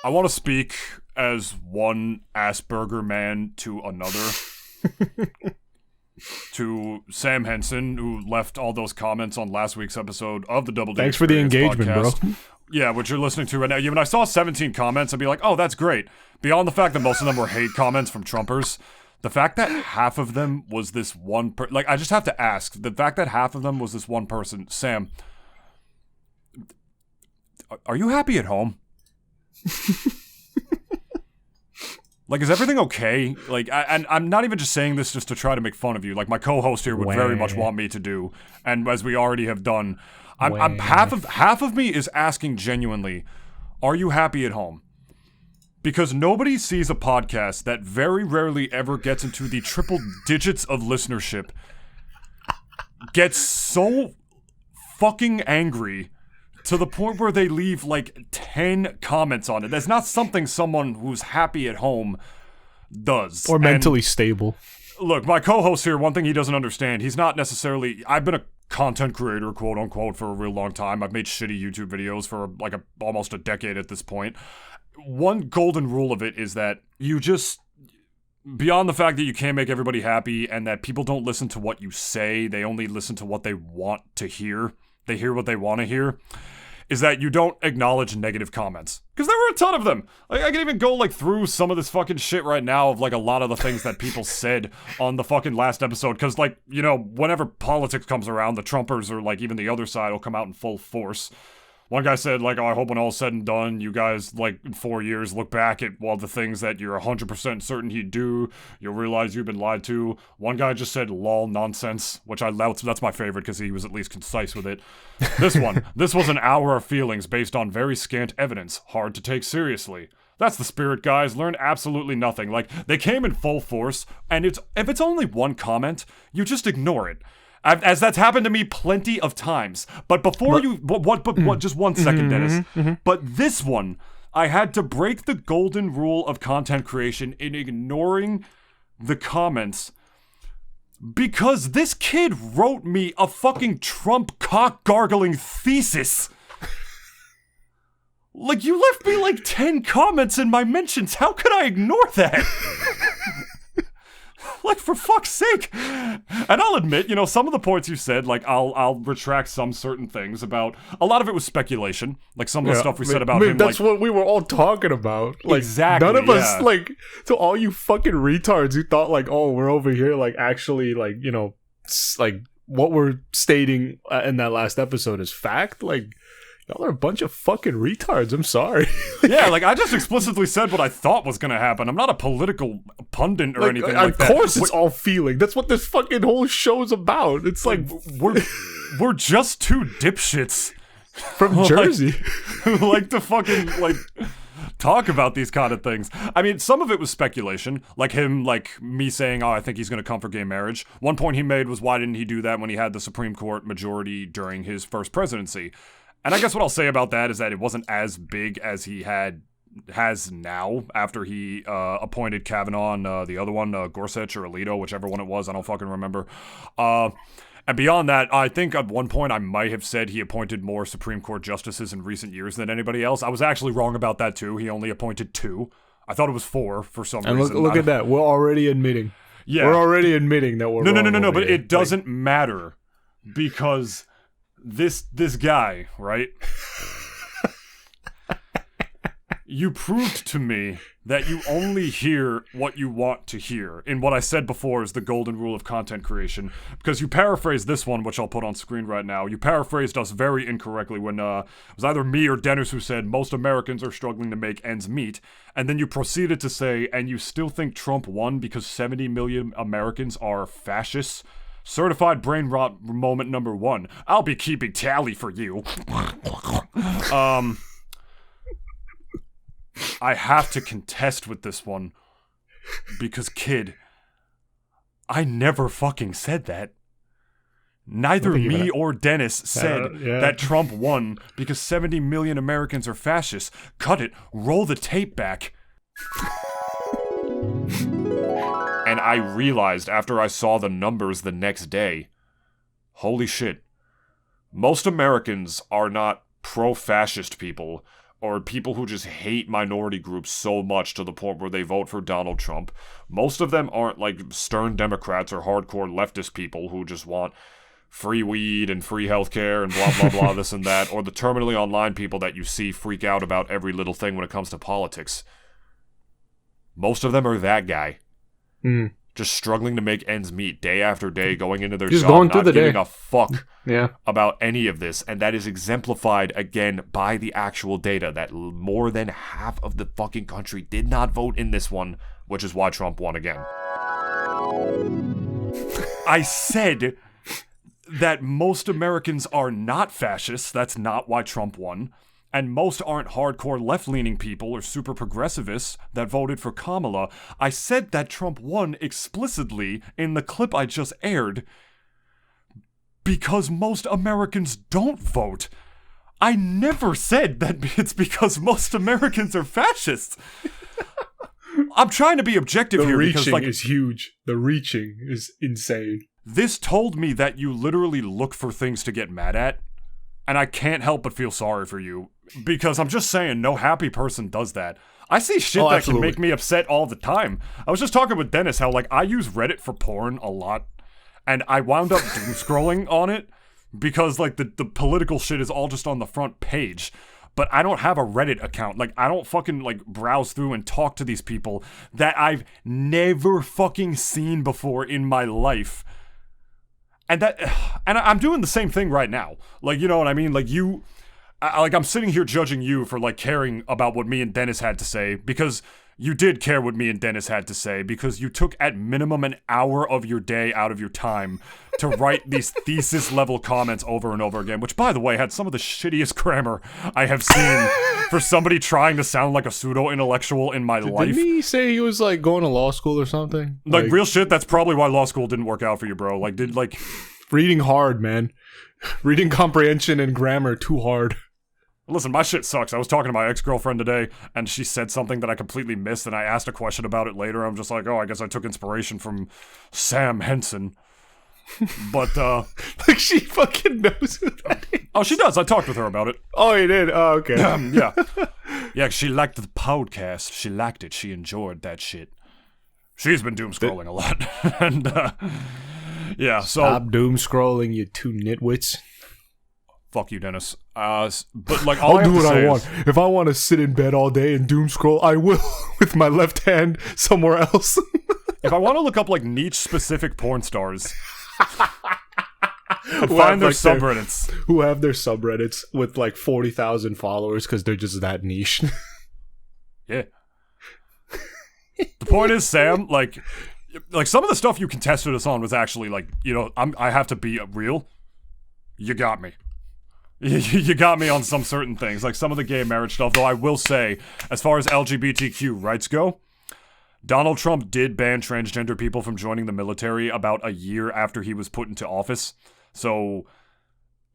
I want to speak as one Asperger man to another. To Sam Henson, who left all those comments on last week's episode of the Double D. Thanks for the engagement, podcast. bro. Yeah, which you're listening to right now. When I saw 17 comments, I'd be like, oh, that's great. Beyond the fact that most of them were hate comments from Trumpers, the fact that half of them was this one like, I just have to ask, the fact that half of them was this one person, Sam, are you happy at home? Like, is everything okay? Like, and I'm not even just saying this just to try to make fun of you. Like, my co-host here would very much want me to do, and as we already have done, I'm half of me is asking genuinely, are you happy at home? Because nobody sees a podcast that very rarely ever gets into the triple digits of listenership gets so fucking angry to the point where they leave like 10 comments on it. That's not something someone who's happy at home does. Or mentally stable. Look, my co-host here, one thing he doesn't understand, he's not necessarily... I've been a content creator, quote unquote, for a real long time. I've made shitty YouTube videos for like almost a decade at this point. One golden rule of it is that you just... Beyond the fact that you can't make everybody happy and that people don't listen to what you say, they only listen to what they want to hear. They hear what they want to hear. Is that you don't acknowledge negative comments. Because there were a ton of them. Like, I can even go, like, through some of this fucking shit right now of, like, a lot of the things that people said on the fucking last episode. Because, like, you know, whenever politics comes around, the Trumpers or, like, even the other side will come out in full force. One guy said, like, oh, I hope when all's said and done, you guys, like, in 4 years, look back at all the things that you're 100% certain he'd do. You'll realize you've been lied to. One guy just said, lol, nonsense, which that's my favorite because he was at least concise with it. This was an hour of feelings based on very scant evidence. Hard to take seriously. That's the spirit, guys. Learn absolutely nothing. Like, they came in full force, and if it's only one comment, you just ignore it. As that's happened to me plenty of times. But before just 1 second, Dennis. But this one, I had to break the golden rule of content creation in ignoring the comments because this kid wrote me a fucking Trump cock-gargling thesis. Like, you left me like 10 comments in my mentions. How could I ignore that? Like, for fuck's sake. And I'll admit, you know, some of the points you said, like, I'll retract some certain things about... A lot of it was speculation. Like, some of the stuff we said about him, that's what we were all talking about. Like, exactly, none of us, like... To all you fucking retards who thought, like, oh, we're over here, like, actually, like, you know... Like, what we're stating in that last episode is fact. Like... Y'all are a bunch of fucking retards. I'm sorry. Yeah, like, I just explicitly said what I thought was gonna happen. I'm not a political pundit or anything like that. Of course it's all feeling. That's what this fucking whole show's about. It's like... We're just two dipshits. From Jersey. Who like to fucking, like... talk about these kind of things. I mean, some of it was speculation, like him, like me saying, oh, I think he's going to come for gay marriage. One point he made was, why didn't he do that when he had the Supreme Court majority during his first presidency? And I guess what I'll say about that is that it wasn't as big as he has now after he appointed Kavanaugh and the other one, Gorsuch or Alito, whichever one it was, I don't fucking remember. And beyond that, I think at one point I might have said he appointed more Supreme Court justices in recent years than anybody else. I was actually wrong about that too. He only appointed 2. I thought it was 4 for some reason. And look at that. We're already admitting. Yeah. We're already admitting that we're wrong. No, but it doesn't matter because... This guy, right? You proved to me that you only hear what you want to hear. In what I said before is the golden rule of content creation. Because you paraphrased this one, which I'll put on screen right now. You paraphrased us very incorrectly when it was either me or Dennis who said, most Americans are struggling to make ends meet. And then you proceeded to say, and you still think Trump won because 70 million Americans are fascists? Certified Brainrot moment number 1. I'll be keeping tally for you. I have to contest with this one. Because, kid, I never fucking said that. Neither me or Dennis said that Trump won because 70 million Americans are fascists. Cut it. Roll the tape back. And I realized after I saw the numbers the next day, holy shit, most Americans are not pro-fascist people or people who just hate minority groups so much to the point where they vote for Donald Trump. Most of them aren't like stern Democrats or hardcore leftist people who just want free weed and free healthcare and blah, blah, blah, this and that, or the terminally online people that you see freak out about every little thing when it comes to politics. Most of them are that guy. Just struggling to make ends meet day after day, going into their just job, going through not the giving day. a fuck about any of this. And that is exemplified, again, by the actual data that more than half of the fucking country did not vote in this one, which is why Trump won again. I said that most Americans are not fascists. That's not why Trump won. And most aren't hardcore left-leaning people or super progressivists that voted for Kamala. I said that Trump won explicitly in the clip I just aired because most Americans don't vote. I never said that it's because most Americans are fascists. I'm trying to be objective here because, like, the reaching is huge. The reaching is insane. This told me that you literally look for things to get mad at. And I can't help but feel sorry for you. Because I'm just saying, no happy person does that. I see shit that absolutely. can make me upset all the time. I was just talking with Dennis how, like, I use Reddit for porn a lot. And I wound up doom scrolling on it. Because, like, the political shit is all just on the front page. But I don't have a Reddit account. Like, I don't fucking, like, browse through and talk to these people that I've never fucking seen before in my life. And I'm doing the same thing right now. Like, you know what I mean? Like, I'm sitting here judging you for, like, caring about what me and Dennis had to say, because you did care what me and Dennis had to say, because you took at minimum an hour of your day out of your time to write these thesis-level comments over and over again, which, by the way, had some of the shittiest grammar I have seen for somebody trying to sound like a pseudo-intellectual in my life. Didn't he say he was, like, going to law school or something? Like, real shit, that's probably why law school didn't work out for you, bro. Like, reading hard, man. Reading comprehension and grammar too hard. Listen, my shit sucks. I was talking to my ex-girlfriend today, and she said something that I completely missed, and I asked a question about it later. I'm just like, oh, I guess I took inspiration from Sam Henson. But, like, she fucking knows who that is. Oh, she does. I talked with her about it. Oh, you did? Oh, okay. Yeah. Yeah, she liked the podcast. She liked it. She enjoyed that shit. She's been doom scrolling a lot. And, yeah, so... Stop doom scrolling, you two nitwits. Fuck you, Dennis. But, like, I'll do what I want. If I want to sit in bed all day and doom scroll, I will with my left hand somewhere else. If I want to look up, like, niche-specific porn stars... and find their subreddits. Who have their subreddits with, like, 40,000 followers because they're just that niche. Yeah. The point is, Sam, like some of the stuff you contested us on was actually, like, you know, I have to be real. You got me. You got me on some certain things, like some of the gay marriage stuff, though I will say, as far as LGBTQ rights go, Donald Trump did ban transgender people from joining the military about a year after he was put into office. So,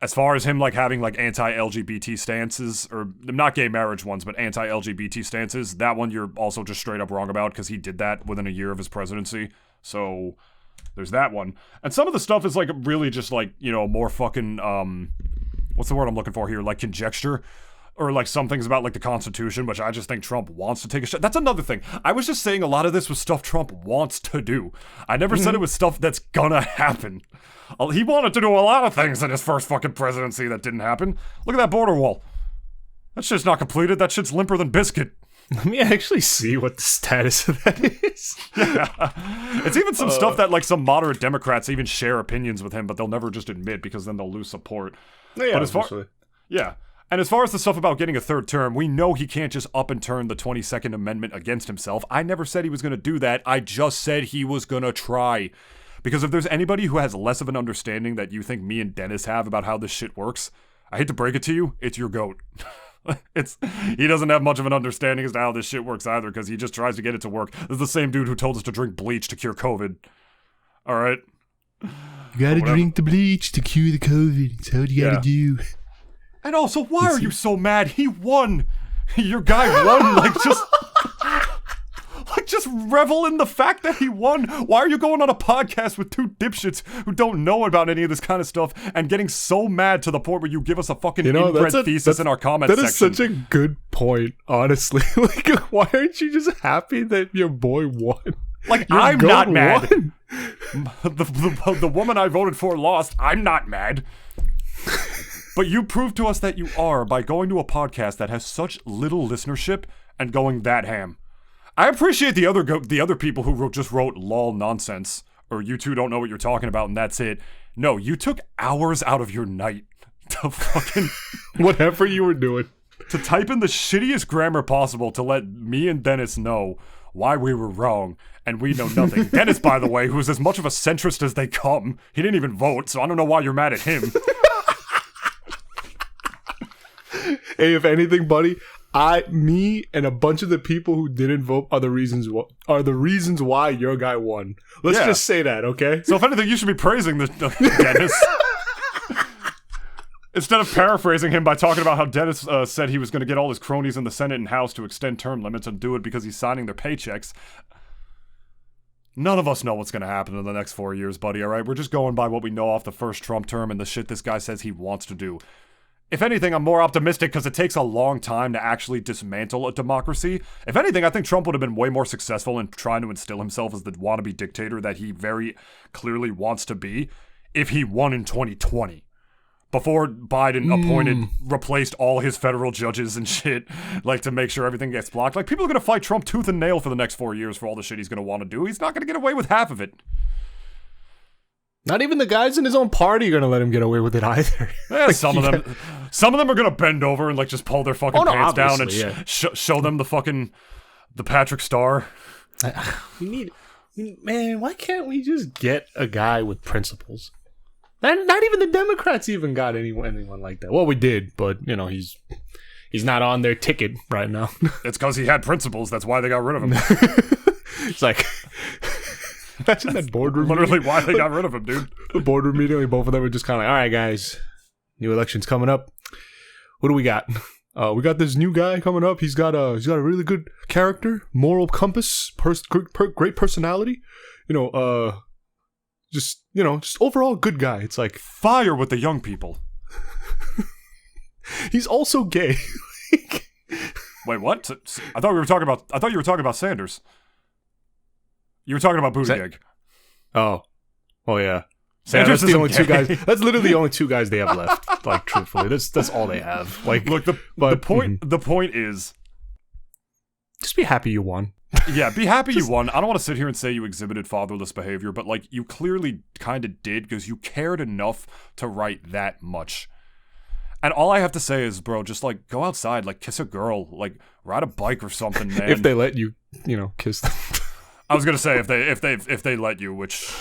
as far as him, like, having, like, anti-LGBT stances, or not gay marriage ones, but anti-LGBT stances, that one you're also just straight up wrong about, because he did that within a year of his presidency. So, there's that one. And some of the stuff is, like, really just, like, you know, more fucking, what's the word I'm looking for here? Like, conjecture? Or, like, some things about, like, the Constitution, which I just think Trump wants to take a shot. That's another thing. I was just saying a lot of this was stuff Trump wants to do. I never said it was stuff that's gonna happen. He wanted to do a lot of things in his first fucking presidency that didn't happen. Look at that border wall. That shit's not completed. That shit's limper than biscuit. Let me actually see what the status of that is. Yeah. It's even some stuff that, like, some moderate Democrats even share opinions with him, but they'll never just admit because then they'll lose support. Yeah, but as far, yeah. And as far as the stuff about getting a third term, we know he can't just up and turn the 22nd Amendment against himself. I never said he was going to do that. I just said he was going to try. Because if there's anybody who has less of an understanding that you think me and Dennis have about how this shit works, I hate to break it to you, it's your goat. He doesn't have much of an understanding as to how this shit works either, because he just tries to get it to work. This is the same dude who told us to drink bleach to cure COVID. Alright? You gotta drink the bleach to cure the COVID. That's what you gotta do. And also, why are you so mad? He won! Your guy won, like, just... like, just revel in the fact that he won. Why are you going on a podcast with two dipshits who don't know about any of this kind of stuff and getting so mad to the point where you give us a fucking inbred thesis in our comment section? That is such a good point, honestly. Like, why aren't you just happy that your boy won? Like, I'm not mad. The woman I voted for lost. I'm not mad. But you proved to us that you are by going to a podcast that has such little listenership and going that ham. I appreciate the other people who just wrote lol nonsense, or you two don't know what you're talking about and that's it. No, you took hours out of your night to fucking whatever you were doing, to type in the shittiest grammar possible to let me and Dennis know why we were wrong, and we know nothing. Dennis, by the way, who's as much of a centrist as they come, he didn't even vote, so I don't know why you're mad at him. Hey, if anything, buddy, me and a bunch of the people who didn't vote are the reasons why your guy won. Let's just say that, okay? So if anything, you should be praising Dennis. Instead of paraphrasing him by talking about how Dennis said he was going to get all his cronies in the Senate and House to extend term limits and do it because he's signing their paychecks. None of us know what's going to happen in the next 4 years, buddy, all right? We're just going by what we know off the first Trump term and the shit this guy says he wants to do. If anything, I'm more optimistic because it takes a long time to actually dismantle a democracy. If anything, I think Trump would have been way more successful in trying to instill himself as the wannabe dictator that he very clearly wants to be if he won in 2020. Before Biden replaced all his federal judges and shit, like, to make sure everything gets blocked. Like, people are going to fight Trump tooth and nail for the next 4 years for all the shit he's going to want to do. He's not going to get away with half of it. Not even the guys in his own party are going to let him get away with it either. Yeah, like, some of them are going to bend over and, like, just pull their fucking pants down and show them the Patrick Star. Man, why can't we just get a guy with principles? Not even the Democrats even got anyone like that. Well, we did, but you know he's not on their ticket right now. It's because he had principles. That's why they got rid of him. It's like, imagine that boardroom. Literally, why they got rid of him, dude. The boardroom meeting, like, both of them were just kind of like, all right, guys, new election's coming up. What do we got? We got this new guy coming up. He's got a really good character, moral compass, great personality. Just overall good guy. It's like, fire with the young people. He's also gay. Wait, what? I thought you were talking about Sanders. You were talking about Buttigieg. Oh yeah. Sanders that's the only two guys. That's literally the only two guys they have left. Like, truthfully, that's all they have. Like, look, the point is, just be happy you won. Yeah, be happy you won. I don't want to sit here and say you exhibited fatherless behavior, but, like, you clearly kind of did because you cared enough to write that much. And all I have to say is, bro, just, like, go outside, like, kiss a girl, like, ride a bike or something, man. If they let you, kiss them. I was gonna say if they let you, which,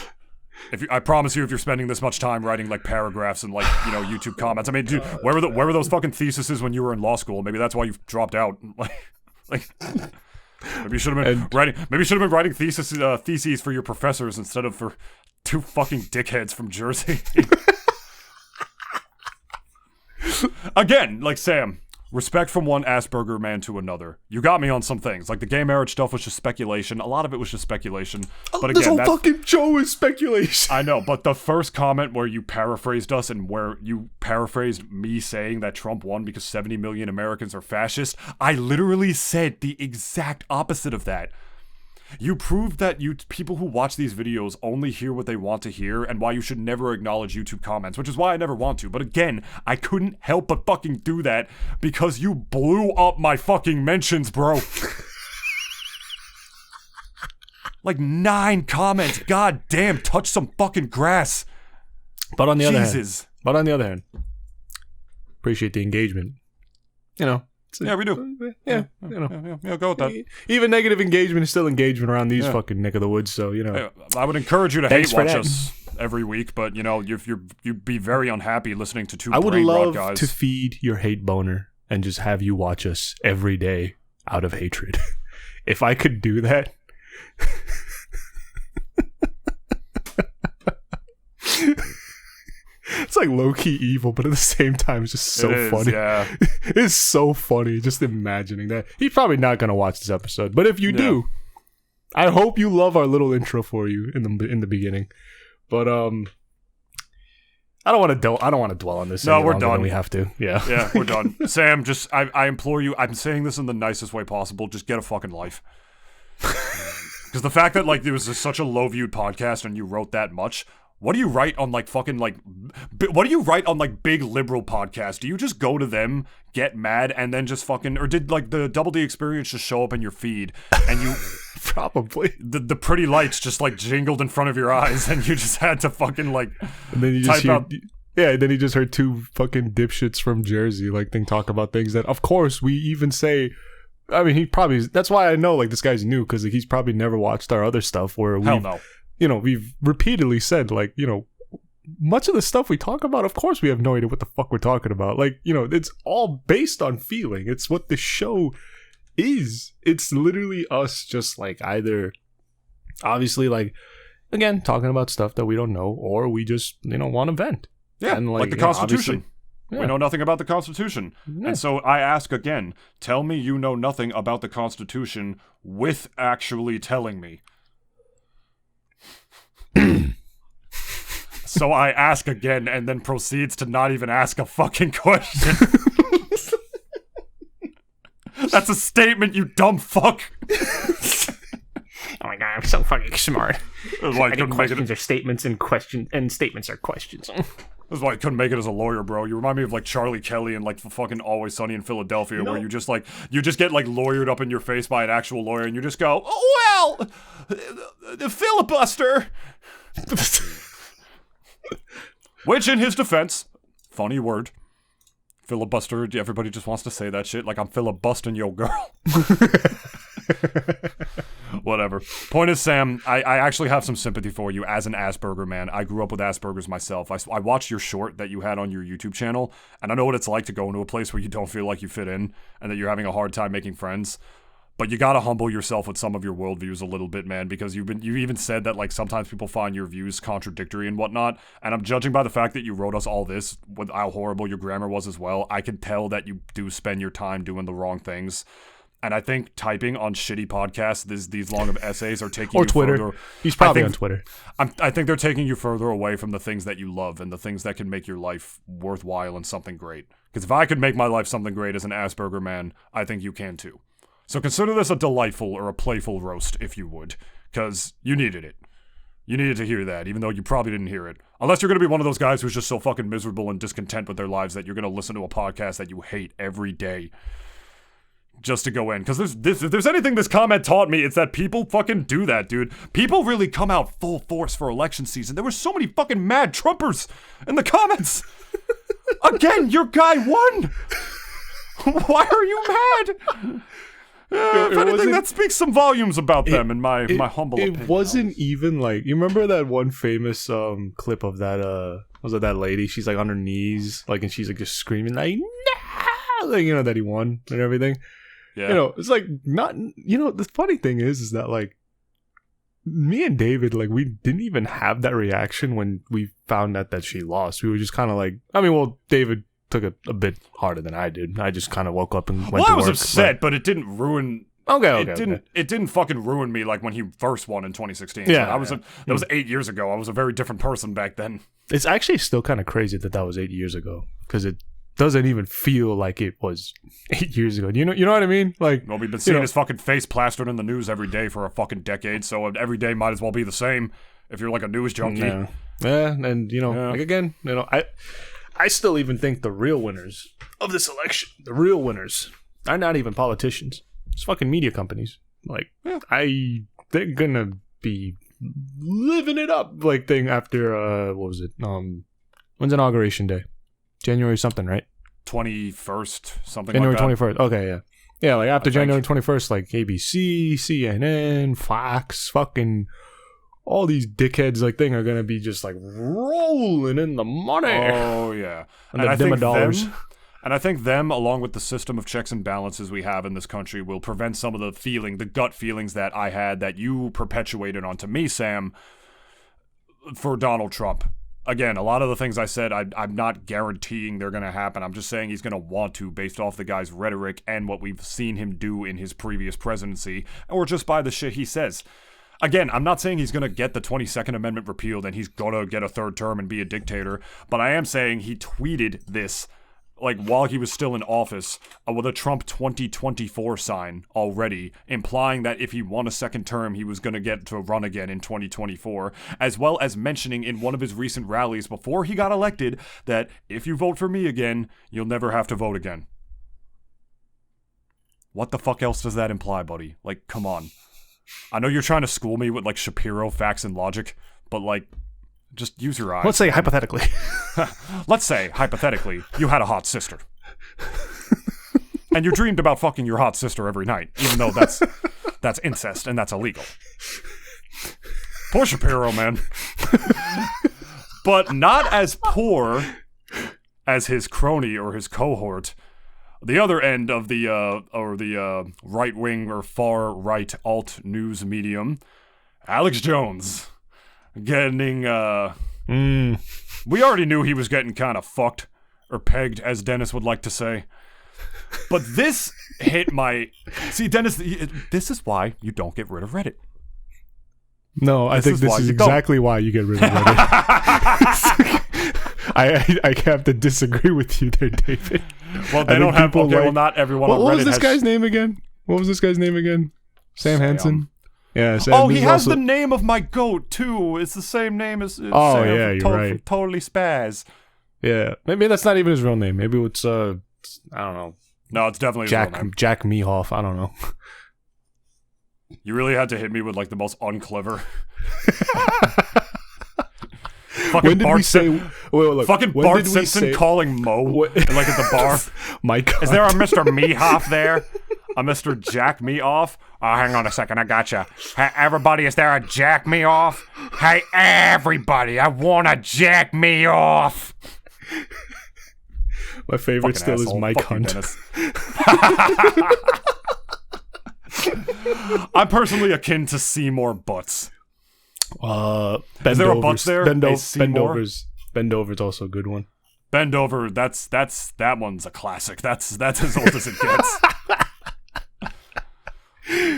I promise you, if you're spending this much time writing, like, paragraphs and, like, YouTube comments, I mean, dude, where were those fucking theses when you were in law school? Maybe that's why you dropped out. like. Maybe you should have been writing theses for your professors instead of for two fucking dickheads from Jersey. Again, like, Sam, respect from one Asperger man to another. You got me on some things. Like, the gay marriage stuff was just speculation. A lot of it was just speculation. But again, this whole fucking show is speculation. I know, but the first comment where you paraphrased us and where you paraphrased me saying that Trump won because 70 million Americans are fascist, I literally said the exact opposite of that. You proved that people who watch these videos only hear what they want to hear, and why you should never acknowledge YouTube comments, which is why I never want to. But again, I couldn't help but fucking do that because you blew up my fucking mentions, bro. Like 9 comments. God damn, touch some fucking grass. But on the other hand, appreciate the engagement. Yeah, we do. Yeah, go with that. Even negative engagement is still engagement around these fucking neck of the woods. So I would encourage you to hate watch us every week, but you'd be very unhappy listening to two Brainrot guys. I would love to feed your hate boner and just have you watch us every day out of hatred. If I could do that. It's like low-key evil, but at the same time, it's just so funny. Yeah. It's so funny just imagining that. He's probably not going to watch this episode, but if you do, I hope you love our little intro for you in the beginning. But I don't want to dwell on this. No, we're longer done. than we have to. Yeah, we're done. Sam, just I implore you. I'm saying this in the nicest way possible. Just get a fucking life. Because the fact that like there was such a low viewed podcast and you wrote that much. What do you write on like fucking like? What do you write on like big liberal podcasts? Do you just go to them, get mad, and then just fucking? Or did like the Double D Experience just show up in your feed and you? Probably. The pretty lights just like jingled in front of your eyes and you just had to fucking like and then you type out. Yeah, and then he just heard two fucking dipshits from Jersey like talk about things that of course we even say. I mean, he probably, that's why I know like this guy's new, because he's probably never watched our other stuff where Hell no. We've repeatedly said like, much of the stuff we talk about, of course we have no idea what the fuck we're talking about. Like, it's all based on feeling. It's what the show is. It's literally us just like either obviously like again talking about stuff that we don't know, or we just want to vent. Yeah, and like the Constitution. Yeah. We know nothing about the Constitution. Yeah. And so I ask again, tell me you know nothing about the Constitution with actually telling me. So I ask again and then proceeds to not even ask a fucking question. That's a statement, you dumb fuck. Oh my god, I'm so fucking smart. I think questions are statements and statements are questions. That's why I couldn't make it as a lawyer, bro. You remind me of like Charlie Kelly and like fucking Always Sunny in Philadelphia, where you just get like lawyered up in your face by an actual lawyer, and you just go, "Oh well, the filibuster." Which, in his defense, funny word, filibuster. Everybody just wants to say that shit, like I'm filibusting your girl. Whatever. Point is, Sam, I actually have some sympathy for you as an Asperger man. I grew up with Asperger's myself. I watched your short that you had on your YouTube channel, and I know what it's like to go into a place where you don't feel like you fit in and that you're having a hard time making friends. But you gotta humble yourself with some of your worldviews a little bit, man, because you even said that like sometimes people find your views contradictory and whatnot. And I'm judging by the fact that you wrote us all this with how horrible your grammar was as well. I can tell that you do spend your time doing the wrong things. And I think typing on shitty podcasts, these long of essays are taking or you Twitter. further. He's probably on Twitter. I think they're taking you further away from the things that you love and the things that can make your life worthwhile and something great. Because if I could make my life something great as an Asperger man, I think you can too. So consider this a delightful or a playful roast, if you would. Because you needed it. You needed to hear that, even though you probably didn't hear it. Unless you're going to be one of those guys who's just so fucking miserable and discontent with their lives that you're going to listen to a podcast that you hate every day. Just to go in. Because if there's anything this comment taught me, it's that people fucking do that, dude. People really come out full force for election season. There were so many fucking mad Trumpers in the comments. Again, your guy won. Why are you mad? If anything, that speaks some volumes about them, in my humble opinion. It wasn't even like, you remember that one famous clip of that was it that lady? She's like on her knees, like, and she's like just screaming like, nah! Like, that he won and everything. Yeah. It's like not, the funny thing is that like me and David, like we didn't even have that reaction when we found out that she lost. We were just kind of like, David took it a bit harder than I did. I just kind of woke up and went to work. Well, I was upset, but it didn't ruin. Okay. It didn't fucking ruin me like when he first won in 2016. Yeah, that was 8 years ago. I was a very different person back then. It's actually still kind of crazy that was 8 years ago, because it doesn't even feel like it was 8 years ago. You know what I mean? Like, well, we've been seeing his fucking face plastered in the news every day for a fucking decade, so every day might as well be the same if you're like a news junkie. Yeah, and like again, I still even think the real winners of this election, the real winners, are not even politicians. It's fucking media companies. Like, they're gonna be living it up, like, thing after, what was it? When's Inauguration Day? January something, right? 21st, something January like that. 21st. Okay, yeah. Yeah, like after January 21st, like ABC, CNN, Fox, fucking all these dickheads, like, thing are gonna be just like rolling in the money. Oh yeah. And the dimmer dollars. And I think them, along with the system of checks and balances we have in this country, will prevent some of the gut feelings that I had that you perpetuated onto me, Sam, for Donald Trump. again, a lot of the things I said, I'm not guaranteeing they're going to happen. I'm just saying he's going to want to based off the guy's rhetoric and what we've seen him do in his previous presidency, or just by the shit he says. Again, I'm not saying he's going to get the 22nd Amendment repealed and he's going to get a third term and be a dictator, but I am saying he tweeted this like while he was still in office with a Trump 2024 sign already, implying that if he won a second term, he was going to get to run again in 2024, as well as mentioning in one of his recent rallies before he got elected that if you vote for me again, you'll never have to vote again. What the fuck else does that imply, buddy? Like, come on. I know you're trying to school me with like Shapiro facts and logic, but like, just use your eyes. Let's say hypothetically. Let's say, hypothetically, you had a hot sister. And you dreamed about fucking your hot sister every night, even though that's incest and that's illegal. Poor Shapiro, man. But not as poor as his crony or his cohort. The other end of the right-wing or far-right alt news medium, Alex Jones. Getting, we already knew he was getting kind of fucked, or pegged, as Dennis would like to say. But this hit my... See, Dennis, this is why you don't get rid of Reddit. No, I think this is exactly why you get rid of Reddit. I have to disagree with you there, David. Well, they don't have... Okay, well, not everyone on Reddit What was this guy's name again? Sam Hansen? Yeah, Sam. Oh, he has the name of my goat, too. It's the same name as... Oh, Sam, yeah, you're right. Totally spaz. Yeah. Maybe that's not even his real name. Maybe it's, I don't know. No, it's definitely his real name. Jack Mehoff. I don't know. You really had to hit me with, like, the most unclever... When did we say... Fucking Bart Simpson calling Mo, like, at the bar. My God. Is there a Mr. Mehoff there? A Mr. Jack Me Off? Oh, hang on a second, I gotcha. Hey, everybody, is there a Jack Me Off? Hey, everybody, I want a Jack Me Off. My favorite still asshole. Is Mike Hunt. I'm personally akin to Seymour Butts. Is there a Butts there? Bendover's also a good one. Bendover, that one's a classic. That's as old as it gets.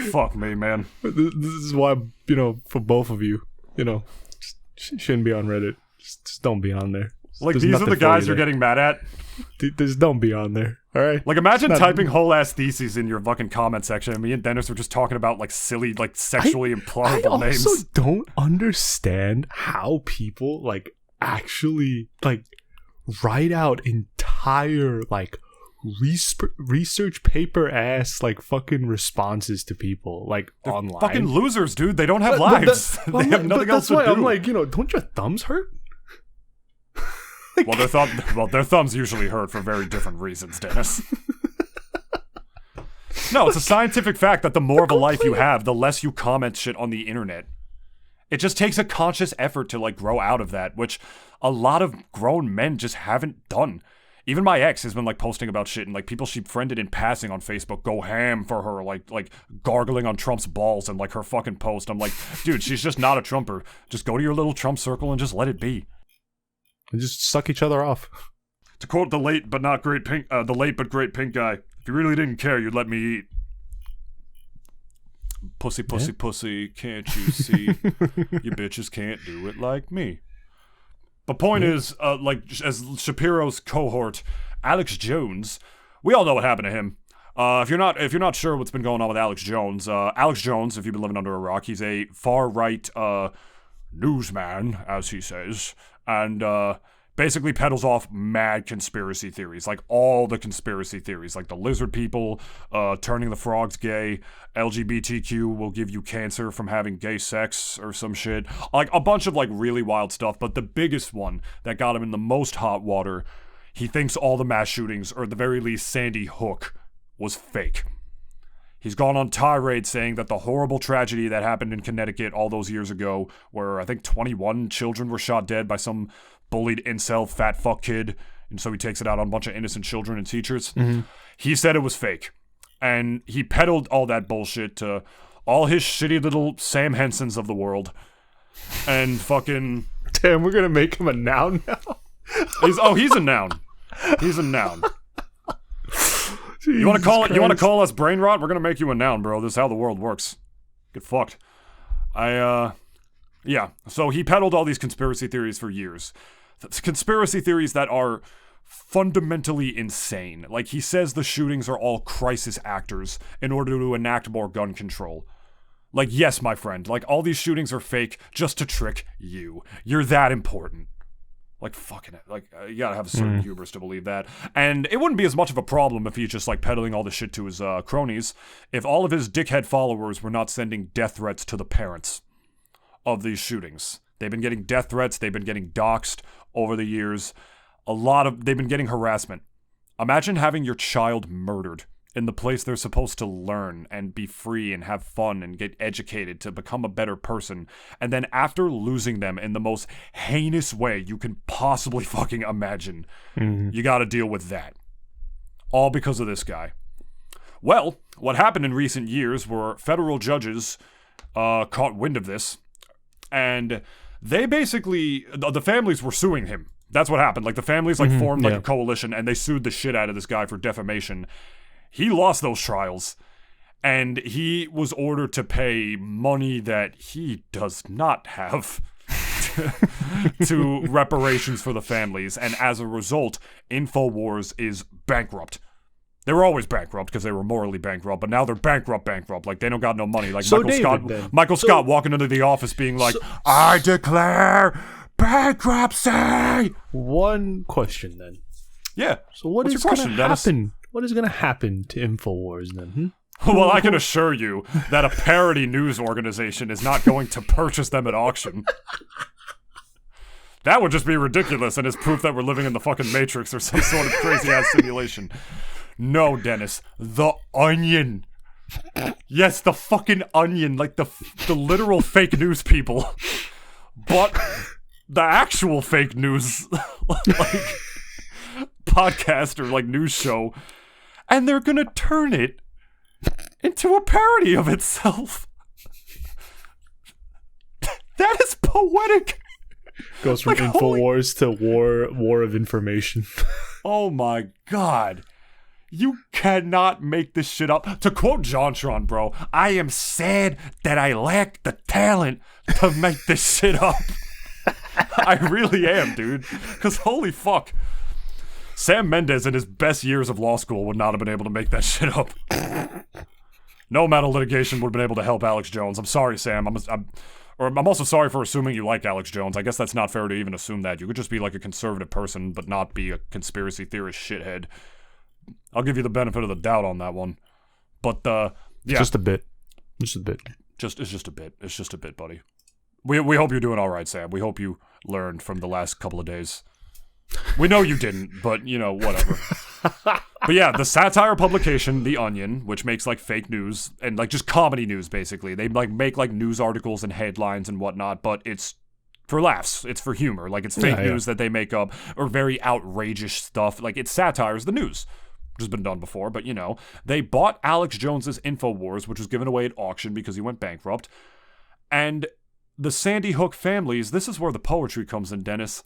Fuck me, man. This is why, for both of you, shouldn't be on Reddit. Just don't be on there. Like, these are the guys you're getting mad at? Just don't be on there, alright? Like, imagine typing whole-ass theses in your fucking comment section, and me and Dennis were just talking about, like, silly, like, sexually implausible names. I also don't understand how people, like, actually, like, write out entire, like, research paper ass like fucking responses to people like they're online. Fucking losers, dude. They don't have lives. They have nothing else to do. I'm like, don't your thumbs hurt? Well, their thumbs usually hurt for very different reasons, Dennis. No, it's a scientific fact that the more of a life you have, the less you comment shit on the internet. It just takes a conscious effort to like grow out of that, which a lot of grown men just haven't done. Even my ex has been like posting about shit and like people she friended in passing on Facebook go ham for her, like gargling on Trump's balls and like her fucking post. I'm like, dude, she's just not a Trumper. Just go to your little Trump circle and just let it be. And just suck each other off. To quote the late but great pink guy, if you really didn't care, you'd let me eat. Pussy, pussy, pussy, can't you see? You bitches can't do it like me. The point is, like, as Shapiro's cohort, Alex Jones, we all know what happened to him. If you're not sure what's been going on with Alex Jones, if you've been living under a rock, he's a far-right newsman, as he says, and basically peddles off mad conspiracy theories, like all the conspiracy theories, like the lizard people, turning the frogs gay, LGBTQ will give you cancer from having gay sex or some shit, like a bunch of like really wild stuff. But the biggest one that got him in the most hot water, he thinks all the mass shootings, or at the very least Sandy Hook, was fake. He's gone on tirade saying that the horrible tragedy that happened in Connecticut all those years ago, where I think 21 children were shot dead by some bullied incel fat fuck kid, and so he takes it out on a bunch of innocent children and teachers. Mm-hmm. He said it was fake. And he peddled all that bullshit to all his shitty little Sam Hensons of the world. And fucking Damn, we're gonna make him a noun now. He's a noun. He's a noun. You want to call it? You want to call us Brainrot? We're gonna make you a noun, bro. This is how the world works. Get fucked. Yeah. So he peddled all these conspiracy theories for years. Conspiracy theories that are fundamentally insane. Like, he says the shootings are all crisis actors in order to enact more gun control. Like, yes, my friend. Like, all these shootings are fake just to trick you. You're that important. Like, fucking it. Like, you gotta have a certain hubris to believe that. And it wouldn't be as much of a problem if he's just, like, peddling all this shit to his cronies if all of his dickhead followers were not sending death threats to the parents of these shootings. They've been getting death threats. They've been getting doxxed over the years. They've been getting harassment. Imagine having your child murdered in the place they're supposed to learn and be free and have fun and get educated to become a better person. And then after losing them in the most heinous way you can possibly fucking imagine, you gotta deal with that. All because of this guy. Well, what happened in recent years were federal judges caught wind of this, and they basically, the families were suing him. That's what happened. Like, the families formed a coalition, and they sued the shit out of this guy for defamation. He lost those trials, and he was ordered to pay money that he does not have to reparations for the families, and as a result, Infowars is bankrupt. They were always bankrupt because they were morally bankrupt, but now they're bankrupt. Like, they don't got no money. Like, So Michael Scott walking into the office being like, I declare bankruptcy! One question then. Yeah. So what What's is your going question, to Dennis? happen? What is going to happen to Infowars then? Well, I can assure you that a parody news organization is not going to purchase them at auction. That would just be ridiculous and is proof that we're living in the fucking Matrix or some sort of crazy-ass simulation. No, Dennis. The Onion. Yes, the fucking Onion. Like, the literal fake news people. But the actual fake news, like, podcast or, like, news show. And they're gonna turn it into a parody of itself. That is poetic. Goes from Like, Infowars to War of Information. Oh my god. You cannot make this shit up. To quote JonTron, bro, I am sad that I lack the talent to make this shit up. I really am, dude. Because holy fuck. Sam Mendes in his best years of law school would not have been able to make that shit up. No amount of litigation would have been able to help Alex Jones. I'm sorry, Sam. I'm also sorry for assuming you like Alex Jones. I guess that's not fair to even assume that. You could just be like a conservative person, but not be a conspiracy theorist shithead. I'll give you the benefit of the doubt on that one. But, yeah. Just a bit. Just a bit. It's just a bit. It's just a bit, buddy. We hope you're doing all right, Sam. We hope you learned from the last couple of days. We know you didn't, but, you know, whatever. But yeah, the satire publication, The Onion, which makes, like, fake news and, like, just comedy news, basically. They, like, make, like, news articles and headlines and whatnot, but it's for laughs. It's for humor. Like, it's fake news that they make up or very outrageous stuff. Like, it's satires the news, which has been done before, but, you know. They bought Alex Jones's Infowars, which was given away at auction because he went bankrupt. And the Sandy Hook families, this is where the poetry comes in, Dennis.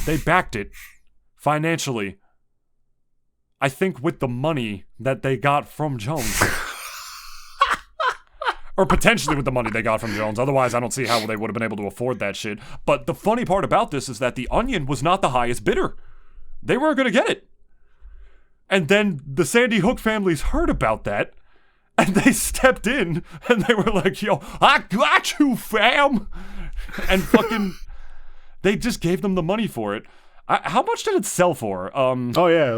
They backed it financially. I think with the money that they got from Jones. Or potentially with the money they got from Jones. Otherwise, I don't see how they would have been able to afford that shit. But the funny part about this is that The Onion was not the highest bidder. They weren't going to get it. And then the Sandy Hook families heard about that. And they stepped in. And they were like, yo, I got you, fam. And fucking... They just gave them the money for it. How much did it sell for? Oh yeah,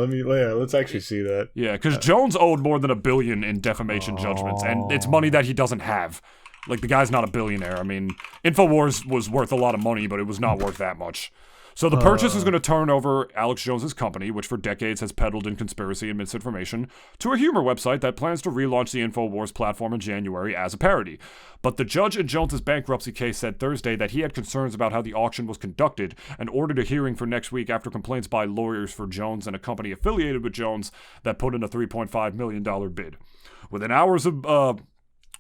let's actually see that. Yeah, because Jones owed more than $1 billion in defamation judgments, and it's money that he doesn't have. Like, the guy's not a billionaire. I mean, Infowars was worth a lot of money, but it was not worth that much. So the purchase is going to turn over Alex Jones's company, which for decades has peddled in conspiracy and misinformation, to a humor website that plans to relaunch the Infowars platform in January as a parody. But the judge in Jones's bankruptcy case said Thursday that he had concerns about how the auction was conducted and ordered a hearing for next week after complaints by lawyers for Jones and a company affiliated with Jones that put in a $3.5 million bid. Within hours of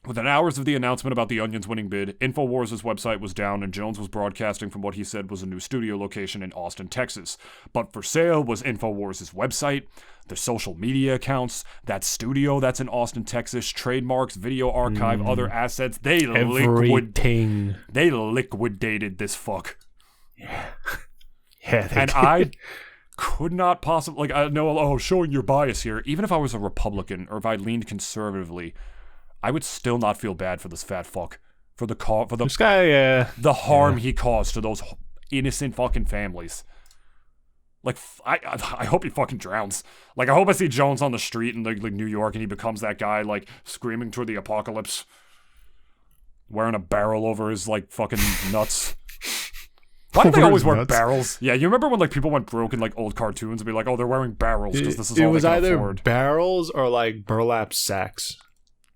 Within hours of the announcement about the Onion's winning bid, Infowars' website was down and Jones was broadcasting from what he said was a new studio location in Austin, Texas. But for sale was Infowars' website, their social media accounts, that studio that's in Austin, Texas, trademarks, video archive, other assets. They liquidated this fuck. Yeah. Yeah, and I could not possibly, I know, showing your bias here. Even if I was a Republican or if I leaned conservatively, I would still not feel bad for this fat fuck. For the this guy, the harm he caused to those innocent fucking families. Like, I hope he fucking drowns. Like, I hope I see Jones on the street in like New York and he becomes that guy, like, screaming toward the apocalypse. Wearing a barrel over his, like, fucking nuts. Why do they always wear barrels? Yeah, you remember when, like, people went broke in, like, old cartoons and be like, oh, they're wearing barrels because this is all they can afford. It was either barrels or, like, burlap sacks.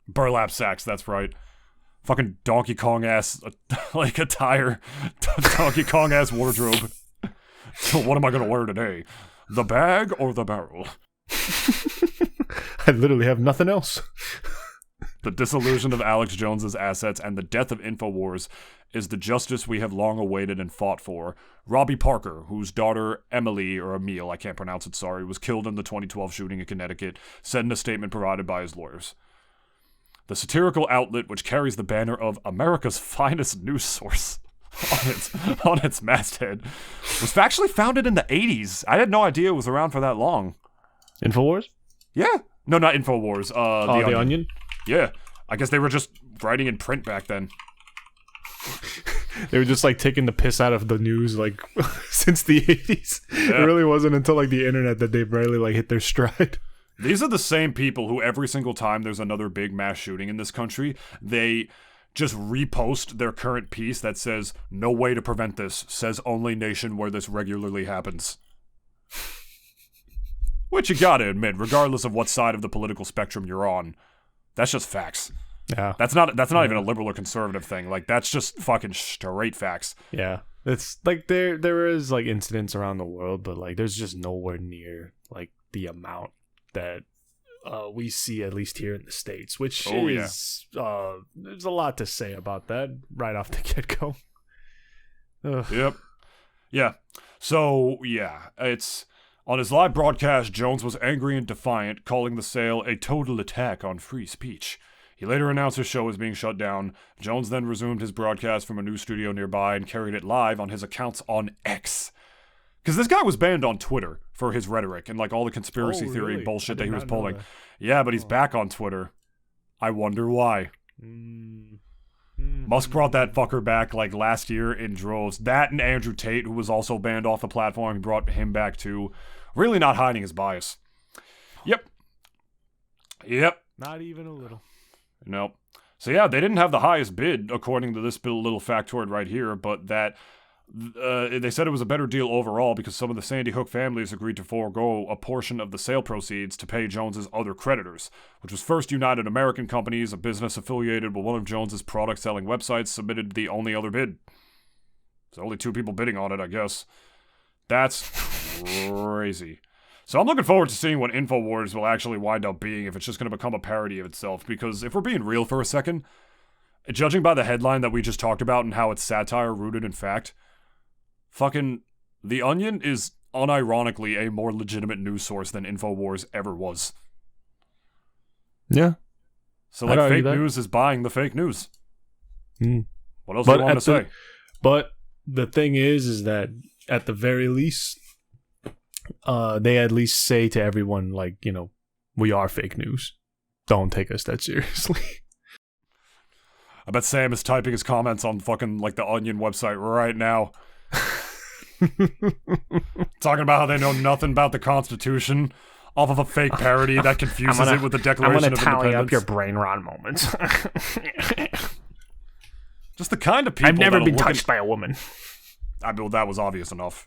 Burlap sacks, that's right. Fucking Donkey Kong ass, like, attire. Donkey Kong ass wardrobe. So what am I going to wear today? The bag or the barrel? I literally have nothing else. The dissolution of Alex Jones's assets and the death of Infowars is the justice we have long awaited and fought for. Robbie Parker, whose daughter Emily, or Emile, I can't pronounce it, sorry, was killed in the 2012 shooting in Connecticut, said in a statement provided by his lawyers. The satirical outlet, which carries the banner of America's finest news source on its masthead, was actually founded in the 80s. I had no idea it was around for that long. Infowars? Yeah. No, not Infowars. The Onion? Yeah. I guess they were just writing in print back then. They were just, like, taking the piss out of the news, like, since the 80s. Yeah. It really wasn't until, like, the internet that they barely, like, hit their stride. These are the same people who every single time there's another big mass shooting in this country, they just repost their current piece that says, no way to prevent this, says only nation where this regularly happens. Which you gotta admit, regardless of what side of the political spectrum you're on, that's just facts. Yeah. That's not even a liberal or conservative thing. Like, that's just fucking straight facts. Yeah. It's like there is, like, incidents around the world, but, like, there's just nowhere near, like, the amount that we see, at least here in the States, which is there's a lot to say about that right off the get-go. Yep. Yeah. So, yeah, it's on his live broadcast, Jones was angry and defiant, calling the sale a total attack on free speech. He later announced his show was being shut down. Jones then resumed his broadcast from a news studio nearby and carried it live on his accounts on X. Because this guy was banned on Twitter for his rhetoric and, like, all the conspiracy theory bullshit that he was pulling. Yeah, but he's back on Twitter. I wonder why. Musk brought that fucker back, like, last year in droves. That and Andrew Tate, who was also banned off the platform, he brought him back too. Really not hiding his bias. Yep. Not even a little. Nope. So yeah, they didn't have the highest bid, according to this little factoid right here, but that they said it was a better deal overall because some of the Sandy Hook families agreed to forego a portion of the sale proceeds to pay Jones's other creditors, which was First United American Companies, a business affiliated with one of Jones's product-selling websites, submitted the only other bid. There's only 2 people bidding on it, I guess. That's crazy. So I'm looking forward to seeing what Infowars will actually wind up being, if it's just going to become a parody of itself, because if we're being real for a second, judging by the headline that we just talked about and how it's satire rooted in fact, fucking The Onion is unironically a more legitimate news source than Infowars ever was. Yeah. So, like, fake news is buying the fake news. What else do you want to say? But the thing is that at the very least, they at least say to everyone, like, you know, we are fake news. Don't take us that seriously. I bet Sam is typing his comments on fucking, like, the Onion website right now. Talking about how they know nothing about the Constitution off of a fake parody that confuses it with the Declaration of Independence. I'm gonna tally up your Brainrot moments. Just the kind of people I've never been touched by a woman. Well, that was obvious enough.